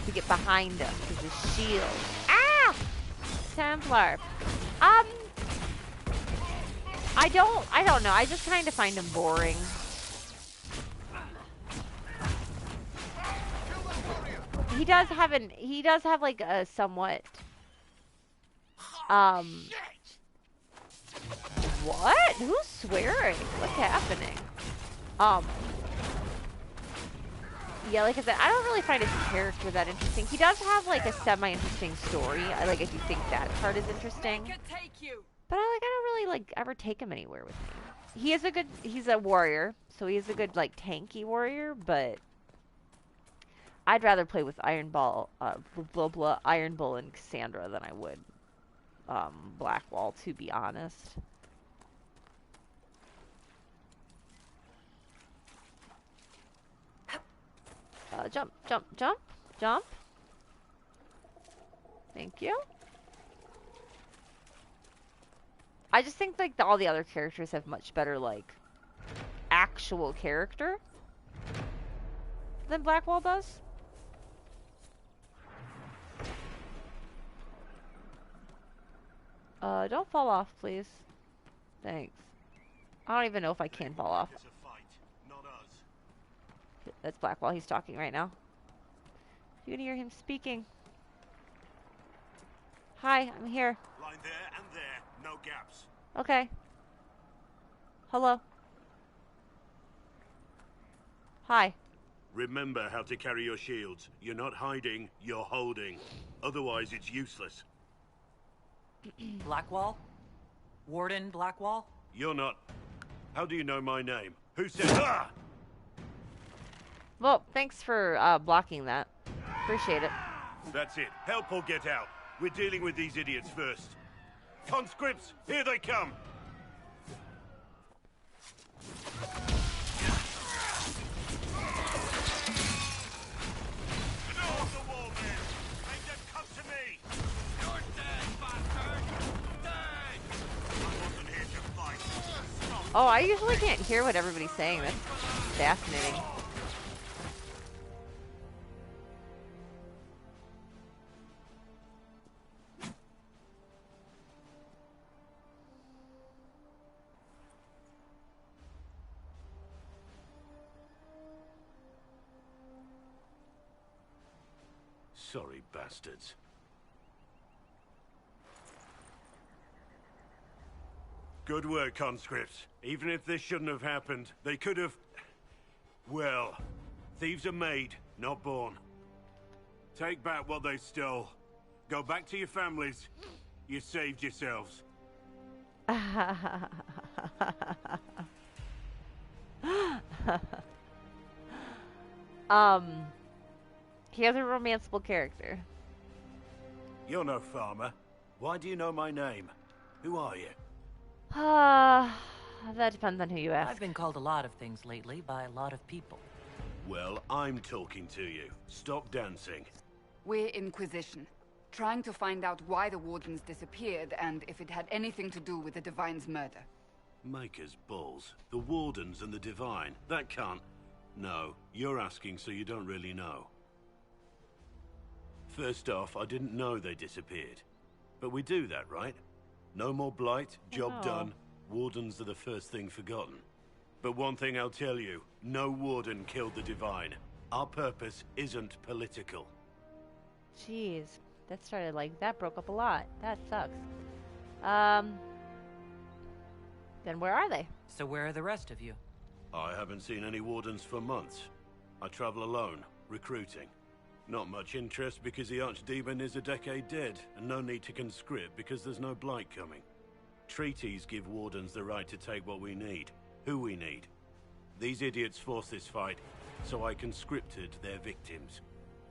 To get behind him, because his shield. Ah! Templar. I don't know. I just kind of find him boring. He does have like a somewhat, what? Who's swearing? What's happening? Yeah, like I said, I don't really find his character that interesting. He does have like a semi-interesting story. I like if you think that part is interesting. But I don't really like ever take him anywhere with me. He's a warrior, so he is a good like tanky warrior, but I'd rather play with Iron Bull and Cassandra than I would Blackwall, to be honest. Jump, jump, jump, jump. Thank you. I just think like all the other characters have much better like actual character than Blackwall does. Don't fall off, please. Thanks. I don't even know if I can fall off. That's Blackwall. He's talking right now. You can hear him speaking. Hi, I'm here. Line there and there, no gaps. Okay. Hello. Hi. Remember how to carry your shields. You're not hiding, you're holding. Otherwise, it's useless. Blackwall? Warden Blackwall? You're not. How do you know my name? Who said ah? Well, thanks for blocking that. Appreciate it. That's it. Help or get out. We're dealing with these idiots first. Conscripts, here they come! Oh, I usually can't hear what everybody's saying. That's fascinating. Sorry, bastards. Good work, conscripts. Even if this shouldn't have happened, they could have... Well, thieves are made, not born. Take back what they stole. Go back to your families. You saved yourselves. He has a romanceable character. You're no farmer. Why do you know my name? Who are you? That depends on who you ask. I've been called a lot of things lately by a lot of people. Well, I'm talking to you. Stop dancing. We're Inquisition, trying to find out why the Wardens disappeared and if it had anything to do with the Divine's murder. Maker's balls. The Wardens and the Divine. That can't... No, you're asking so you don't really know. First off, I didn't know they disappeared. But we do that, right? No more blight, job done. Wardens are the first thing forgotten. But one thing I'll tell you, no Warden killed the Divine. Our purpose isn't political. Jeez, that broke up a lot. That sucks. Then where are they? So where are the rest of you? I haven't seen any Wardens for months. I travel alone, recruiting. Not much interest because the Archdemon is a decade dead, and no need to conscript because there's no blight coming. Treaties give Wardens the right to take what we need, who we need. These idiots forced this fight, so I conscripted their victims.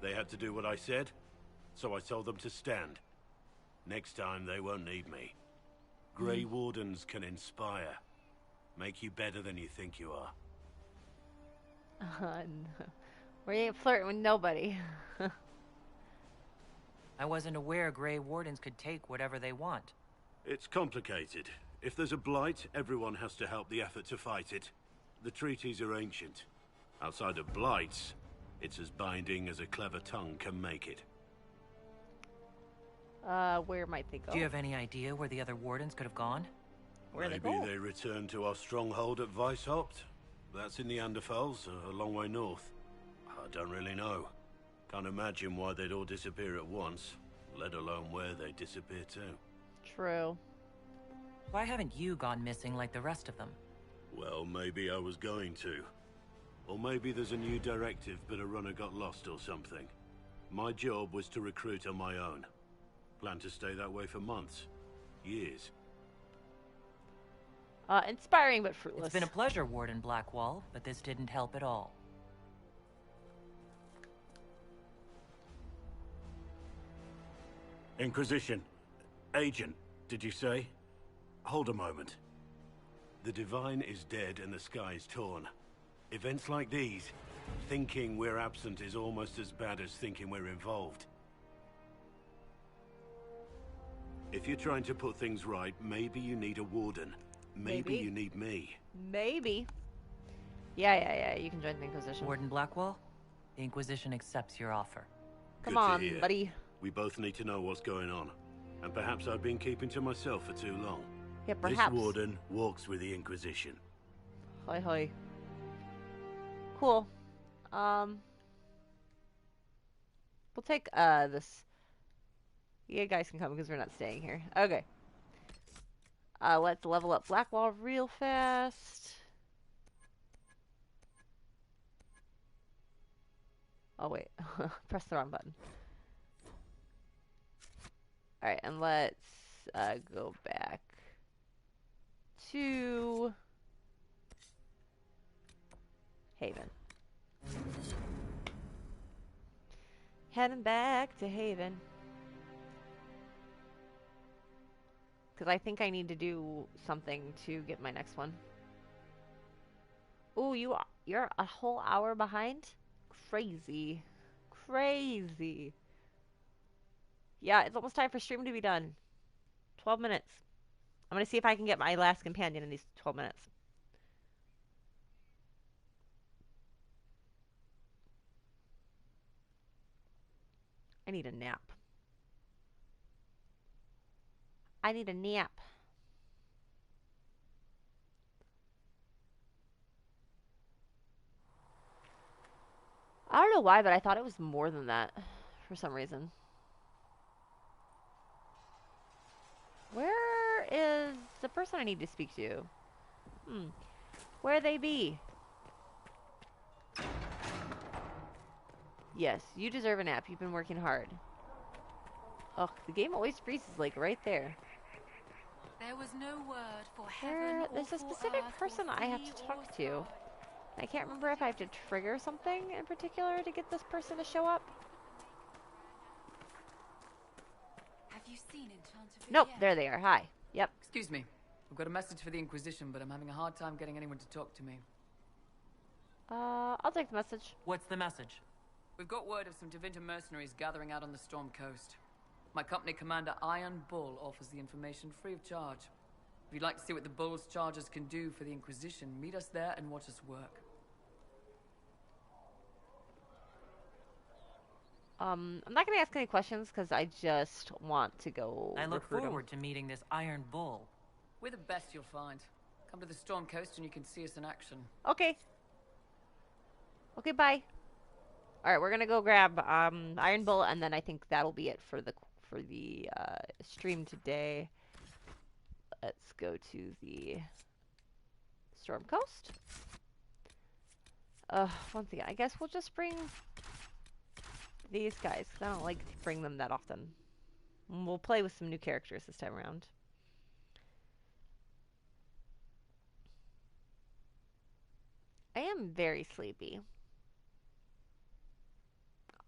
They had to do what I said, so I told them to stand. Next time they won't need me. Grey Wardens can inspire. Make you better than you think you are. No. We ain't flirting with nobody. I wasn't aware Grey Wardens could take whatever they want. It's complicated. If there's a blight, everyone has to help the effort to fight it. The treaties are ancient. Outside of blights, it's as binding as a clever tongue can make it. Where might they go? Do you have any idea where the other Wardens could have gone? Maybe they returned to our stronghold at Weishaupt. That's in the Anderfels, a long way north. I don't really know. Can't imagine why they'd all disappear at once, let alone where they disappear to. True. Why haven't you gone missing like the rest of them? Well, maybe I was going to. Or maybe there's a new directive, but a runner got lost or something. My job was to recruit on my own. Plan to stay that way for months. Years. Inspiring but fruitless. It's been a pleasure, Warden Blackwall, but this didn't help at all. Inquisition. Agent, did you say? Hold a moment. The Divine is dead and the sky is torn. Events like these, thinking we're absent is almost as bad as thinking we're involved. If you're trying to put things right, maybe you need a warden. Maybe you need me. Maybe. Yeah, you can join the Inquisition. Warden Blackwall, the Inquisition accepts your offer. Come on, buddy. We both need to know what's going on. And perhaps I've been keeping to myself for too long. Yeah, perhaps. This warden walks with the Inquisition. Hoi hoi. Cool. We'll take, this. You guys can come because we're not staying here. Okay. Let's level up Blackwall real fast. Oh, wait. Press the wrong button. Alright, and let's go back to Haven. Heading back to Haven. Because I think I need to do something to get my next one. Ooh, you're a whole hour behind? Crazy. Crazy. Yeah, it's almost time for stream to be done. 12 minutes. I'm going to see if I can get my last companion in these 12 minutes. I need a nap. I need a nap. I don't know why, but I thought it was more than that for some reason. Where is the person I need to speak to? Where they be? Yes, you deserve a nap. You've been working hard. Ugh, the game always freezes, like, right there. There was no word for heaven There's a specific person I have to talk to. I can't remember if I have to trigger something in particular to get this person to show up. Have you seen Enchanted? Nope, there they are. Hi. Yep. Excuse me. I've got a message for the Inquisition, but I'm having a hard time getting anyone to talk to me. I'll take the message. What's the message? We've got word of some Tevinter mercenaries gathering out on the Storm Coast. My company commander, Iron Bull, offers the information free of charge. If you'd like to see what the Bull's charges can do for the Inquisition, meet us there and watch us work. I'm not going to ask any questions because I just want to go I look recruit forward to meeting this Iron Bull. We're the best you'll find. Come to the Storm Coast and you can see us in action. Okay. Okay, bye. Alright, we're going to go grab Iron Bull, and then I think that'll be it for the stream today. Let's go to the Storm Coast. Once again, I guess we'll just bring these guys, because I don't like to bring them that often. And we'll play with some new characters this time around. I am very sleepy.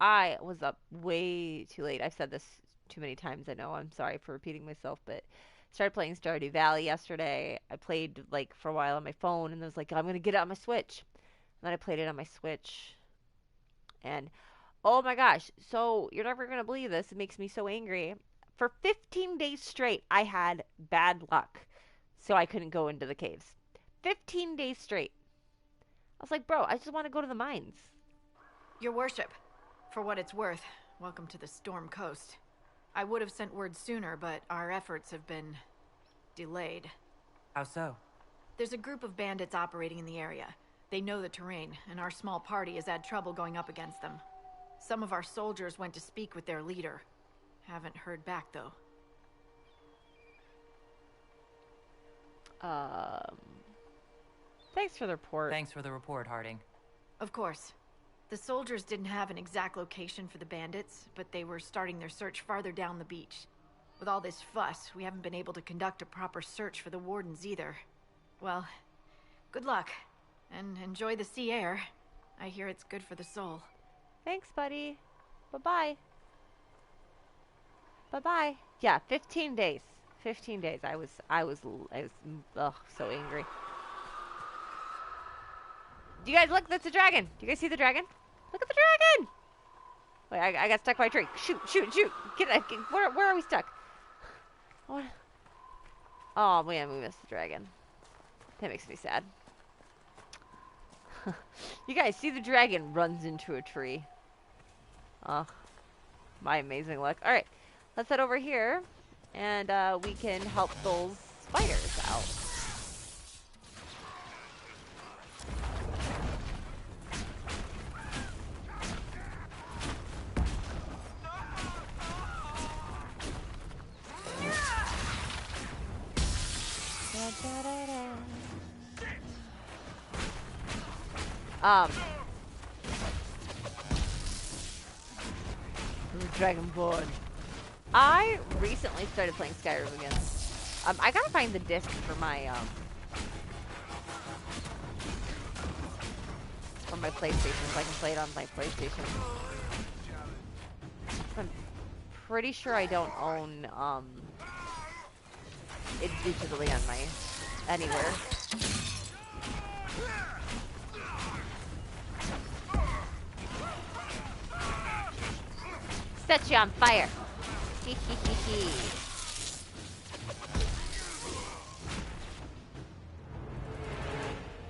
I was up way too late. I've said this too many times, I know. I'm sorry for repeating myself, but started playing Stardew Valley yesterday. I played, like, for a while on my phone, and I was like, I'm going to get it on my Switch. And then I played it on my Switch. And, Oh my gosh. So, you're never going to believe this. It makes me so angry. For 15 days straight, I had bad luck. So I couldn't go into the caves. 15 days straight. I was like, bro, I just want to go to the mines. Your worship, for what it's worth, welcome to the Storm Coast. I would have sent word sooner, but our efforts have been delayed. How so? There's a group of bandits operating in the area. They know the terrain, and our small party has had trouble going up against them. Some of our soldiers went to speak with their leader. Haven't heard back, though. Thanks for the report. Thanks for the report, Harding. Of course. The soldiers didn't have an exact location for the bandits, but they were starting their search farther down the beach. With all this fuss, we haven't been able to conduct a proper search for the wardens either. Well, good luck, and enjoy the sea air. I hear it's good for the soul. Thanks, buddy. Bye-bye. Bye-bye. Yeah, 15 days. 15 days. I was so angry. Do you guys look? That's a dragon. Do you guys see the dragon? Look at the dragon! Wait, I got stuck by a tree. Shoot, shoot, shoot! Where are we stuck? What? Oh man, we missed the dragon. That makes me sad. You guys see the dragon runs into a tree. Oh, my amazing luck. All right, let's head over here, and we can help those spiders out. Dragonborn. I recently started playing Skyrim again. I gotta find the disc for my PlayStation so I can play it on my PlayStation. I'm pretty sure I don't own it digitally on my anywhere. Set you on fire.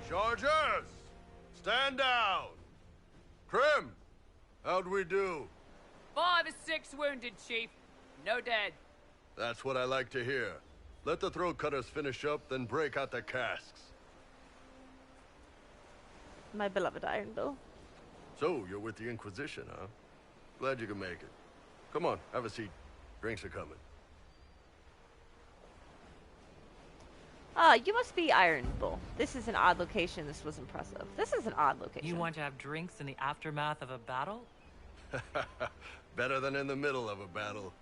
Chargers! Stand down! Krim! How'd we do? 5 or 6 wounded, Chief. No dead. That's what I like to hear. Let the throat cutters finish up, then break out the casks. My beloved Iron Bill. So, you're with the Inquisition, huh? Glad you can make it. Come on, have a seat. Drinks are coming. You must be Iron Bull. This is an odd location. This was impressive. This is an odd location. You want to have drinks in the aftermath of a battle? Better than in the middle of a battle.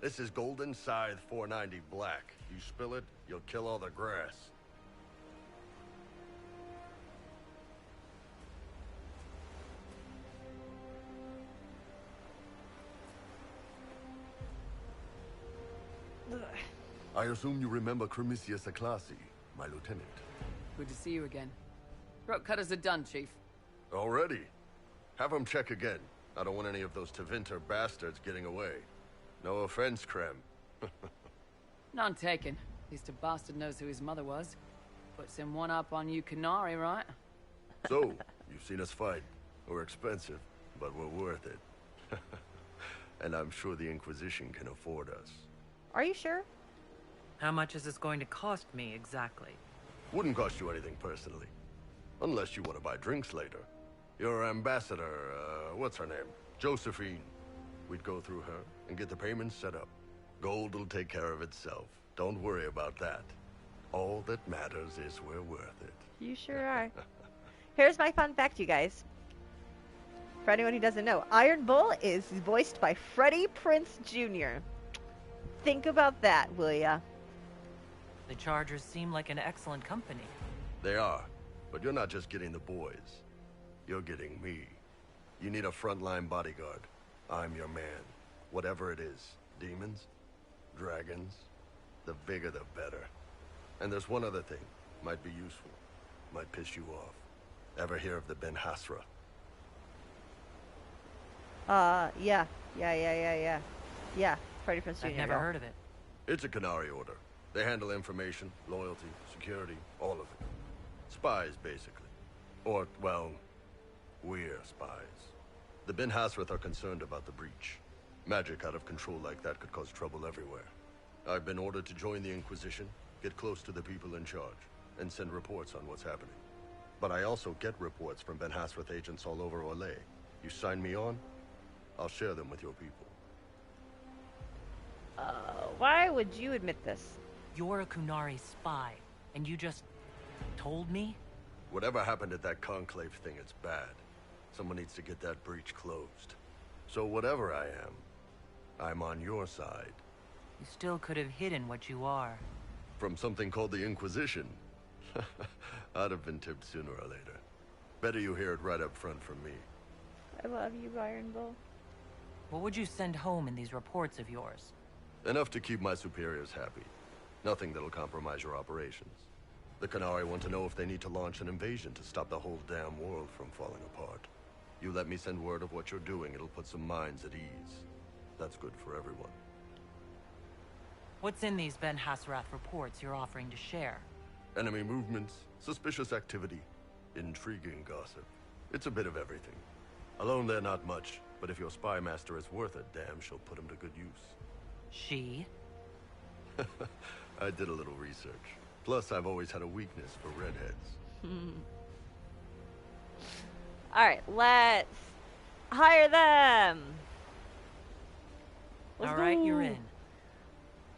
This is Golden Scythe 490 Black. You spill it, you'll kill all the grass. I assume you remember Cremisius Aclassi, my lieutenant. Good to see you again. Throat cutters are done, Chief. Already? Have them check again. I don't want any of those Tevinter bastards getting away. No offense, Krem. None taken. At least a bastard knows who his mother was. Puts him one up on you Canary, right? So, you've seen us fight. We're expensive, but we're worth it. And I'm sure the Inquisition can afford us. Are you sure? How much is this going to cost me, exactly? Wouldn't cost you anything personally. Unless you want to buy drinks later. Your ambassador, what's her name? Josephine. We'd go through her and get the payments set up. Gold will take care of itself. Don't worry about that. All that matters is we're worth it. You sure are. Here's my fun fact, you guys. For anyone who doesn't know, Iron Bull is voiced by Freddie Prinze Jr. Think about that, will ya? The Chargers seem like an excellent company. They are, but you're not just getting the boys. You're getting me. You need a frontline bodyguard. I'm your man. Whatever it is. Demons? Dragons? The bigger the better. And there's one other thing. Might be useful. Might piss you off. Ever hear of the Ben Hasra? Yeah. Yeah, Freddie Prinze Jr. I've never heard of it. It's a Canary order. They handle information, loyalty, security, all of it. Spies, basically. Or, well, we're spies. The Ben Hasrath are concerned about the breach. Magic out of control like that could cause trouble everywhere. I've been ordered to join the Inquisition, get close to the people in charge, and send reports on what's happening. But I also get reports from Ben Hasrath agents all over Orlais. You sign me on, I'll share them with your people. Why would you admit this? You're a Kunari spy, and you just told me? Whatever happened at that Conclave thing, it's bad. Someone needs to get that breach closed. So whatever I am, I'm on your side. You still could have hidden what you are. From something called the Inquisition. I'd have been tipped sooner or later. Better you hear it right up front from me. I love you, Iron Bull. What would you send home in these reports of yours? Enough to keep my superiors happy. Nothing that'll compromise your operations. The Canary want to know if they need to launch an invasion to stop the whole damn world from falling apart. You let me send word of what you're doing, it'll put some minds at ease. That's good for everyone. What's in these Ben Hasrath reports you're offering to share? Enemy movements, suspicious activity, intriguing gossip. It's a bit of everything. Alone they're not much, but if your spy master is worth a damn, she'll put him to good use. She? I did a little research. Plus, I've always had a weakness for redheads. Alright, let's hire them! Alright, you're in.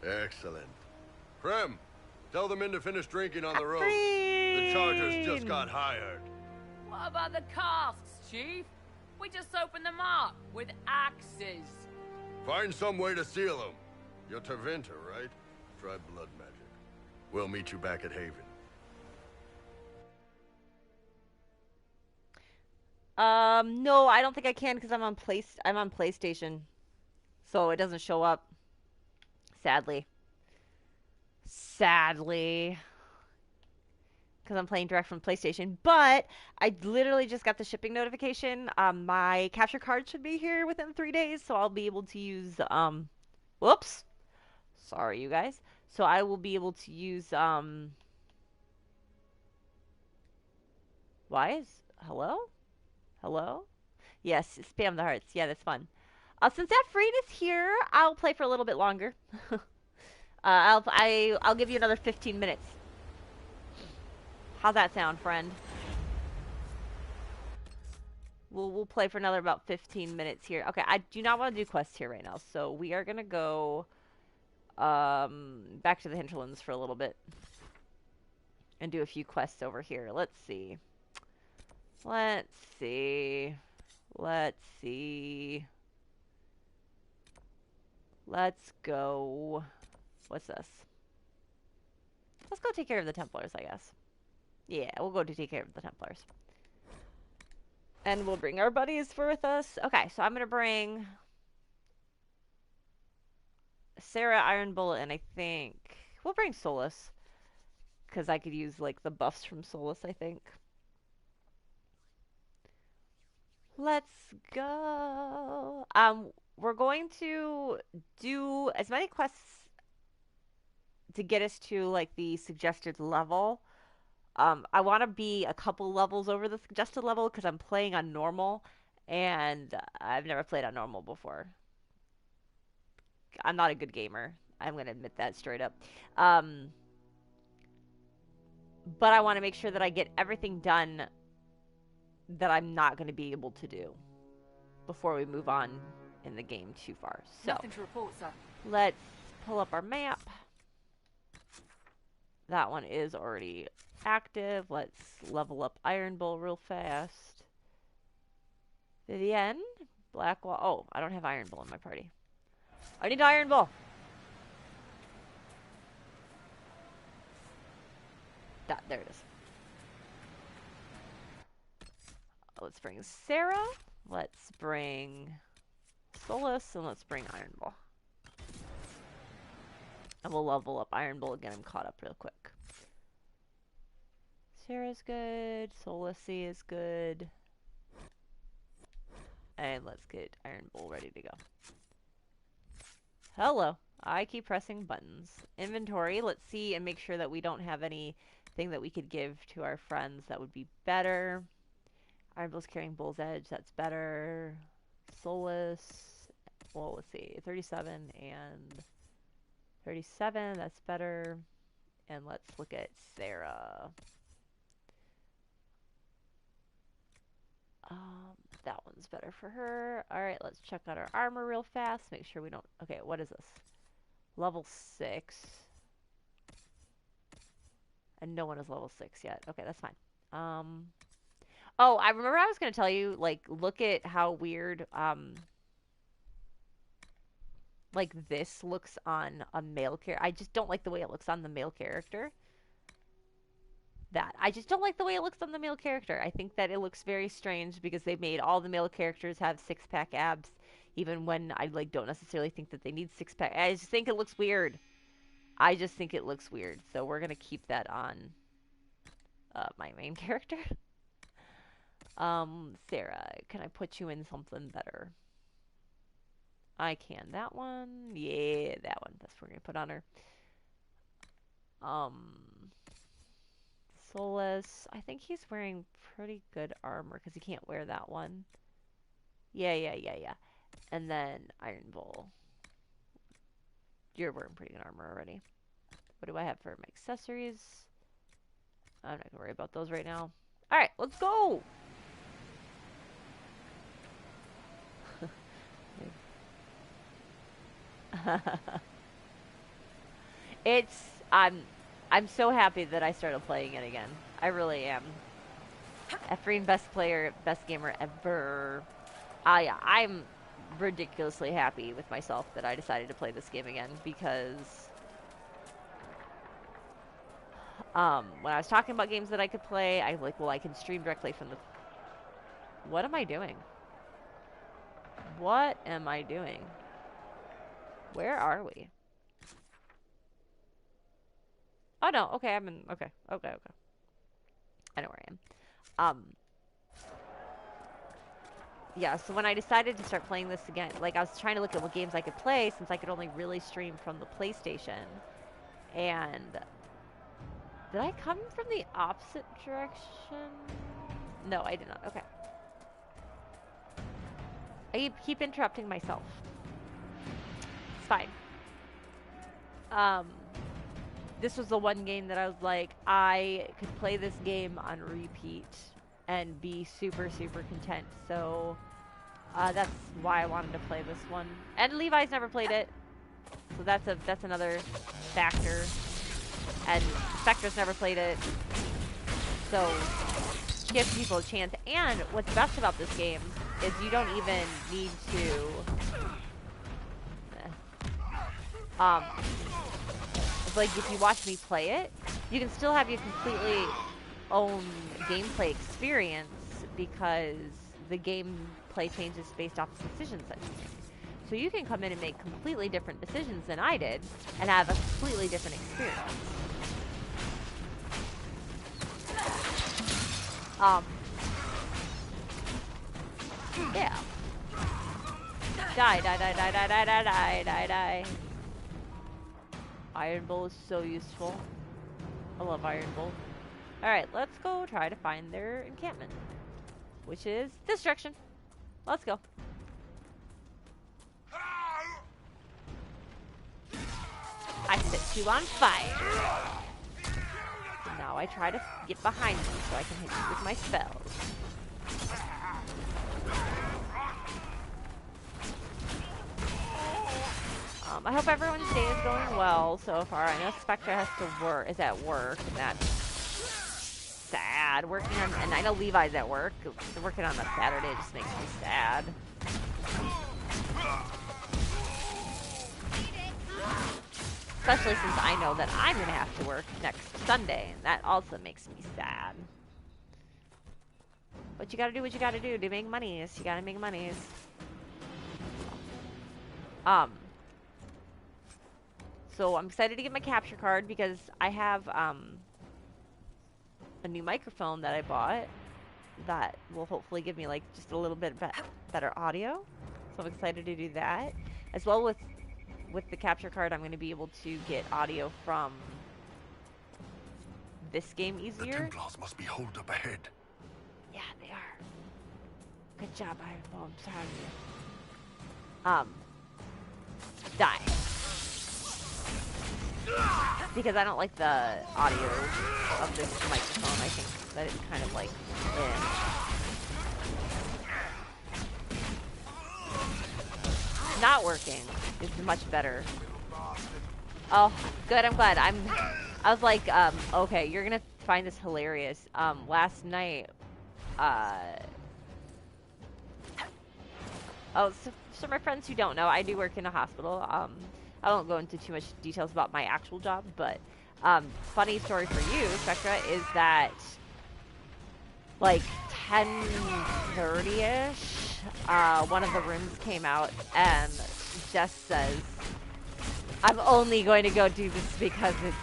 Excellent. Krem, tell the men to finish drinking on the road. The Chargers just got hired. What about the casks, Chief? We just opened them up with axes. Find some way to seal them. You're Tervinter, right? Try blood magic. We'll meet you back at Haven. No, I don't think I can because I'm on PlayStation. So it doesn't show up. Sadly. Because I'm playing direct from PlayStation. But I literally just got the shipping notification. My capture card should be here within 3 days, so I'll be able to use whoops. Sorry, you guys. So I will be able to use hello? Hello? Yes, spam the hearts. Yeah, that's fun. Since that Freed is here, I'll play for a little bit longer. I'll give you another 15 minutes. How's that sound, friend? We'll play for another about 15 minutes here. Okay, I do not want to do quests here right now, so we are gonna go back to the hinterlands for a little bit and do a few quests over here. Let's see. Let's go. What's this? Let's go take care of the Templars, I guess. Yeah, we'll go to take care of the Templars. And we'll bring our buddies with us. Okay, so I'm going to bring Sarah, Iron Bullet, and I think we'll bring Solus. Because I could use, like, the buffs from Solus, I think. Let's go. We're going to do as many quests to get us to, like, the suggested level. I want to be a couple levels over the suggested level because I'm playing on normal, and I've never played on normal before. I'm not a good gamer. I'm going to admit that straight up. But I want to make sure that I get everything done that I'm not going to be able to do before we move on in the game too far. So, nothing to report, sir. Let's pull up our map. That one is already active. Let's level up Iron Bull real fast. Vivienne, Blackwall. Oh, I don't have Iron Bull in my party. I need Iron Bull. There it is. Let's bring Sarah. Let's bring Solus, and let's bring Iron Bull. And we'll level up Iron Bull again. I'm caught up real quick. Sarah's good. Solus is good. And let's get Iron Bull ready to go. Hello. I keep pressing buttons. Inventory. Let's see and make sure that we don't have anything that we could give to our friends. That would be better. Iron Bull's carrying Bull's Edge. That's better. Soulless. Well, let's see. 37 and 37. That's better. And let's look at Sarah. That one's better for her. Alright, let's check out our armor real fast. Make sure we don't... Okay, what is this? Level 6. And no one is level 6 yet. Okay, that's fine. Oh, I remember I was going to tell you, like, look at how weird, like, this looks on a male character. I just don't like the way it looks on the male character. I just don't like the way it looks on the male character. I think that it looks very strange because they've made all the male characters have six-pack abs, even when I like don't necessarily think that they need six-pack. I just think it looks weird. I just think it looks weird. So we're gonna keep that on my main character. Sarah, can I put you in something better? I can. That one, yeah, that one. That's what we're gonna put on her. Soulless. I think he's wearing pretty good armor because he can't wear that one. Yeah. And then Iron Bull. You're wearing pretty good armor already. What do I have for my accessories? I'm not gonna worry about those right now. Alright, let's go! I'm so happy that I started playing it again. I really am. Efreen, best player, best gamer ever. Yeah, I'm ridiculously happy with myself that I decided to play this game again because when I was talking about games that I could play, I was like, well, I can stream directly from the... What am I doing? What am I doing? Where are we? Oh, no. Okay, I'm in... Okay. I know where I am. Yeah, so when I decided to start playing this again, like, I was trying to look at what games I could play since I could only really stream from the PlayStation. And... Did I come from the opposite direction? No, I did not. Okay. I keep interrupting myself. It's fine. This was the one game that I was like, I could play this game on repeat and be super, super content. So that's why I wanted to play this one. And Levi's never played it, so that's another factor. And Spectre's never played it, so give people a chance. And what's best about this game is you don't even need to like, if you watch me play it, you can still have your completely own gameplay experience because the gameplay changes based off the decisions that you make. So you can come in and make completely different decisions than I did and have a completely different experience. Yeah. Die. Iron Bull is so useful. I love Iron Bull. Alright, let's go try to find their encampment. Which is this direction. Let's go. I set you on fire. And now I try to get behind you so I can hit you with my spells. I hope everyone's day is going well so far. I know Spectre has to is at work, and that's sad. Working on, and I know Levi's at work. Working on a Saturday just makes me sad. Especially since I know that I'm gonna have to work next Sunday, and that also makes me sad. But you gotta do what you gotta do to make monies. You gotta make monies. So I'm excited to get my capture card because I have a new microphone that I bought, that will hopefully give me like just a little bit better audio. So I'm excited to do that. As well with the capture card, I'm going to be able to get audio from this game The easier. Templars must be holed up ahead. Yeah, they are. Good job, Ironfall. I'm proud of you. Die. Because I don't like the audio of this microphone. I think that it's kind of like, not working is much better. Oh, good. I'm glad. I was like, okay, you're gonna find this hilarious. Last night, oh, so my friends who don't know, I do work in a hospital. I don't go into too much details about my actual job, but funny story for you, Spectra, is that like 10:30ish, one of the rooms came out and Jess says, "I'm only going to go do this because it's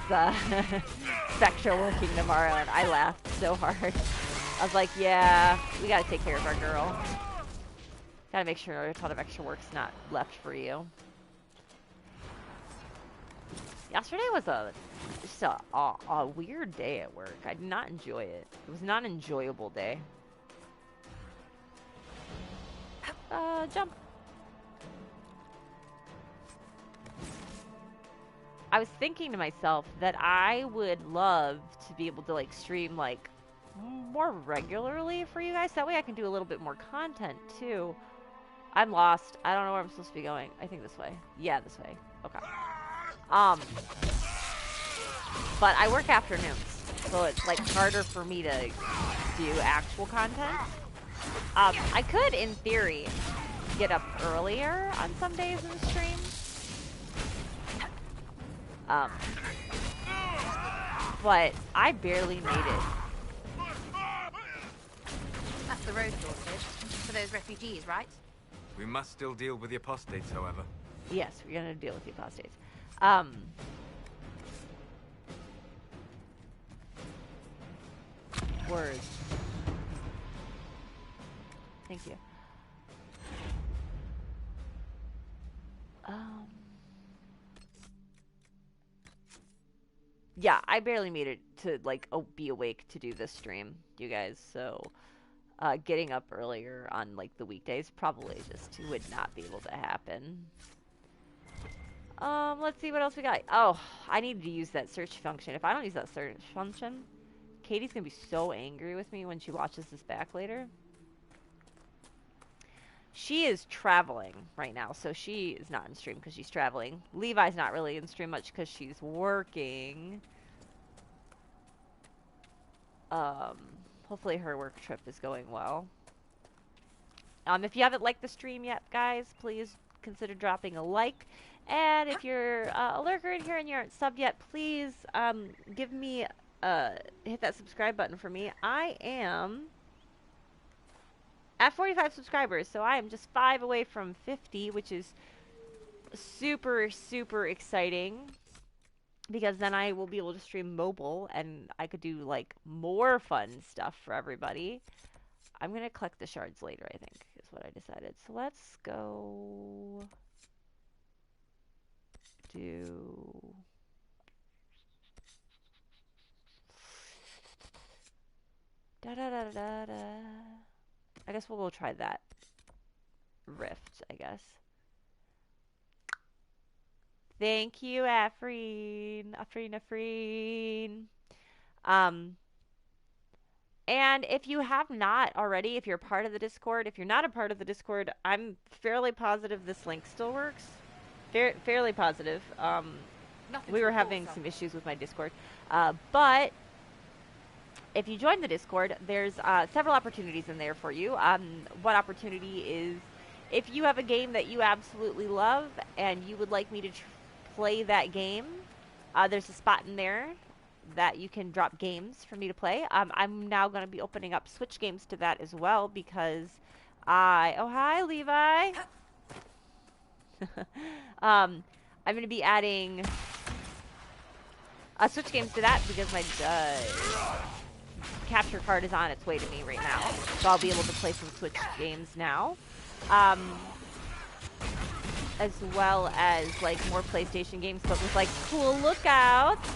Spectra working tomorrow," and I laughed so hard. I was like, yeah, we gotta take care of our girl. Gotta make sure a ton of extra work's not left for you. Yesterday was just a weird day at work. I did not enjoy it. It was not an enjoyable day. Jump. I was thinking to myself that I would love to be able to like stream like more regularly for you guys. That way I can do a little bit more content too. I'm lost. I don't know where I'm supposed to be going. I think this way. Yeah, this way. Okay. But I work afternoons, so it's like harder for me to do actual content. I could, in theory, get up earlier on some days and stream. But I barely made it. That's the road sorted for those refugees, right? We must still deal with the apostates, however. Yes, we're gonna deal with the apostates. Words. Thank you. Yeah, I barely made it to like be awake to do this stream, you guys. So, getting up earlier on like the weekdays probably just would not be able to happen. Let's see what else we got. Oh, I need to use that search function. If I don't use that search function, Katie's gonna be so angry with me when she watches this back later. She is traveling right now, so she is not in stream because she's traveling. Levi's not really in stream much because she's working. Hopefully her work trip is going well. If you haven't liked the stream yet, guys, please consider dropping a like. And if you're a lurker in here and you aren't subbed yet, please give me hit that subscribe button for me. I am at 45 subscribers, so I am just 5 away from 50, which is super, super exciting. Because then I will be able to stream mobile, and I could do, like, more fun stuff for everybody. I'm going to collect the shards later, I think, is what I decided. So let's go do... Da-da-da-da-da. I guess we'll go try that rift, I guess. Thank you, Afreen. Afreen. And if you have not already, if you're part of the Discord, if you're not a part of the Discord, I'm fairly positive this link still works. Fairly positive. We were having some issues with my Discord. But if you join the Discord, there's several opportunities in there for you. One opportunity is if you have a game that you absolutely love and you would like me to play that game, there's a spot in there that you can drop games for me to play. I'm now going to be opening up Switch games to that as well because oh, hi, Levi. I'm going to be adding Switch games to that because my capture card is on its way to me right now, so I'll be able to play some Switch games now. As well as like more PlayStation games, but with like cool lookouts.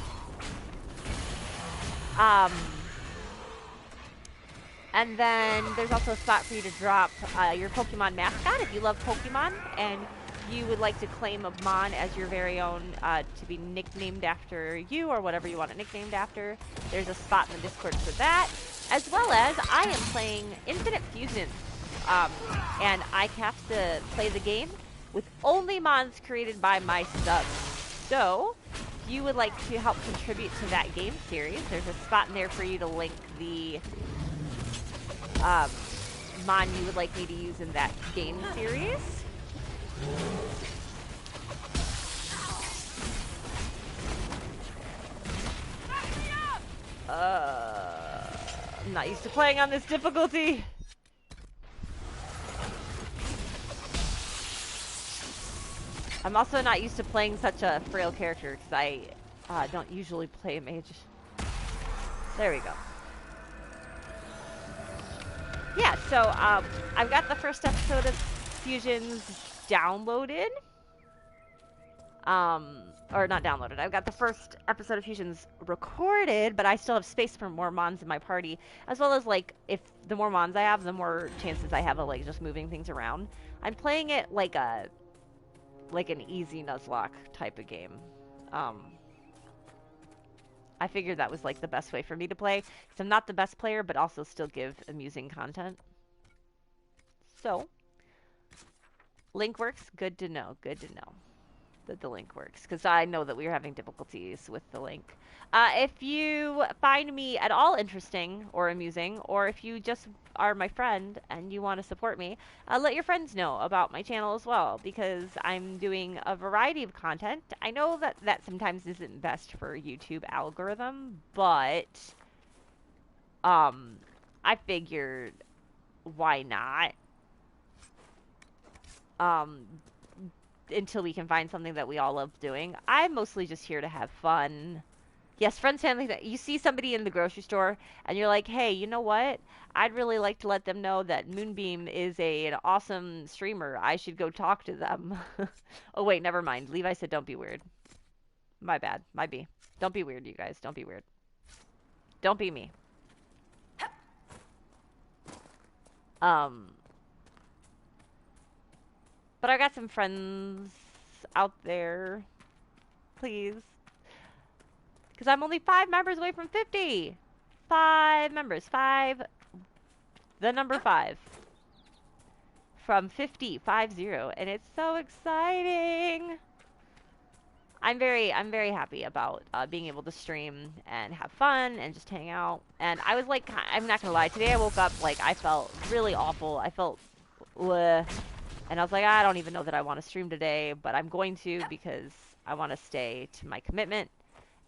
And then there's also a spot for you to drop your Pokemon mascot if you love Pokemon and you would like to claim a Mon as your very own to be nicknamed after you or whatever you want it nicknamed after. There's a spot in the Discord for that. As well as I am playing Infinite Fusion. And I have to play the game with only Mons created by my subs. So, if you would like to help contribute to that game series, there's a spot in there for you to link the Mon you would like me to use in that game series. I'm not used to playing on this difficulty. I'm also not used to playing such a frail character because I don't usually play a mage. There we go. Yeah, so I've got the first episode of Fusions downloaded. Or not downloaded. I've got the first episode of Fusions recorded, but I still have space for more Mons in my party. As well as, like, if the more Mons I have, the more chances I have of, like, just moving things around. I'm playing it like an easy Nuzlocke type of game. I figured that was, like, the best way for me to play. Because I'm not the best player, but also still give amusing content. So, link works. Good to know. Good to know that the link works. Because I know that we are having difficulties with the link. If you find me at all interesting or amusing, or if you just are my friend and you want to support me, let your friends know about my channel as well, because I'm doing a variety of content. I know that that sometimes isn't best for YouTube algorithm, but I figured why not? Until we can find something that we all love doing. I'm mostly just here to have fun. Yes, friends, family, that you see somebody in the grocery store and you're like, hey, you know what? I'd really like to let them know that Moonbeam is an awesome streamer. I should go talk to them. Oh, wait, never mind. Levi said don't be weird. My bad. My B. Don't be weird, you guys. Don't be weird. Don't be me. But I got some friends out there. Please. Because I'm only 5 members away from 50. 5 members. 5. The number 5. From 50. 50. And it's so exciting. I'm very happy about being able to stream and have fun and just hang out. And I was like, I'm not going to lie. Today I woke up like I felt really awful. I felt... And I was like, I don't even know that I want to stream today, but I'm going to because I want to stay to my commitment.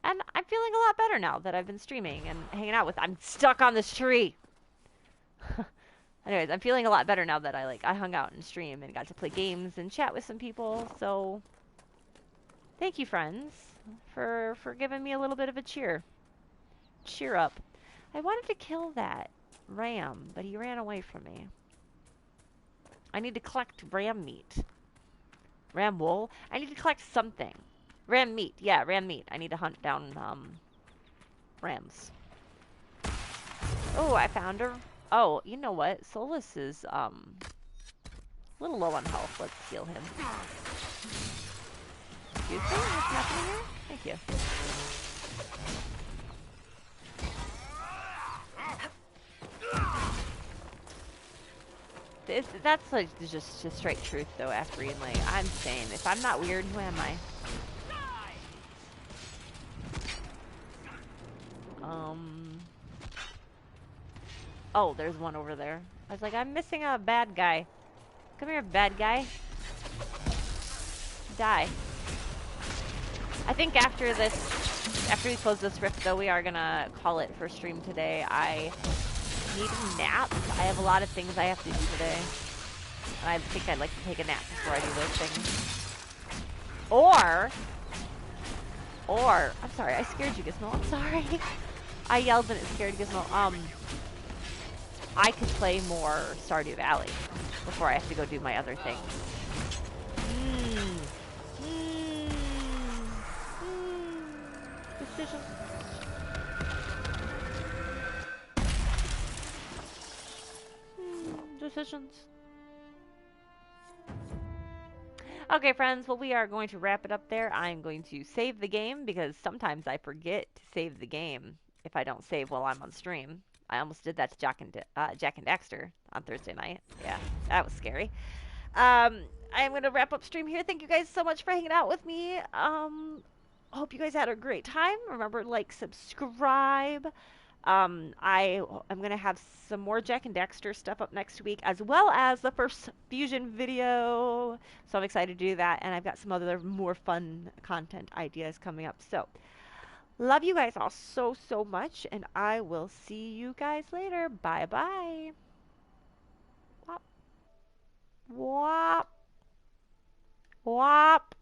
And I'm feeling a lot better now that I've been streaming and hanging out with... I'm stuck on this tree! Anyways, I'm feeling a lot better now that I hung out and stream and got to play games and chat with some people, so... Thank you, friends, for giving me a little bit of a cheer. Cheer up. I wanted to kill that ram, but he ran away from me. I need to collect ram meat. Ram wool? I need to collect something. Ram meat. Yeah, ram meat. I need to hunt down, rams. Oh, I found her. Oh, you know what? Solus is, a little low on health. Let's heal him. Excuse me? What's happening here? Thank you. That's like just straight truth though, after reading, like, I'm saying, if I'm not weird, who am I? Oh, there's one over there. I was like, I'm missing a bad guy. Come here, bad guy. Die. I think after we close this rift though, we are gonna call it for stream today. I need a nap. I have a lot of things I have to do today. And I think I'd like to take a nap before I do those things. Or, I'm sorry, I scared you, Gizmo. I'm sorry. I yelled and it scared Gizmo. I could play more Stardew Valley before I have to go do my other things. Decision. Decisions. Okay, friends, well, we are going to wrap it up there. I'm going to save the game because sometimes I forget to save the game if I don't save while I'm on stream. I almost did that to Jack and Dexter on Thursday night. Yeah, that was scary. I'm going to wrap up stream here. Thank you guys so much for hanging out with me. Hope you guys had a great time. Remember, like, subscribe. I'm going to have some more Jack and Dexter stuff up next week, as well as the first Fusion video. So I'm excited to do that, and I've got some other more fun content ideas coming up. So, love you guys all so, so much, and I will see you guys later. Bye-bye. Wop. Wop. Wop.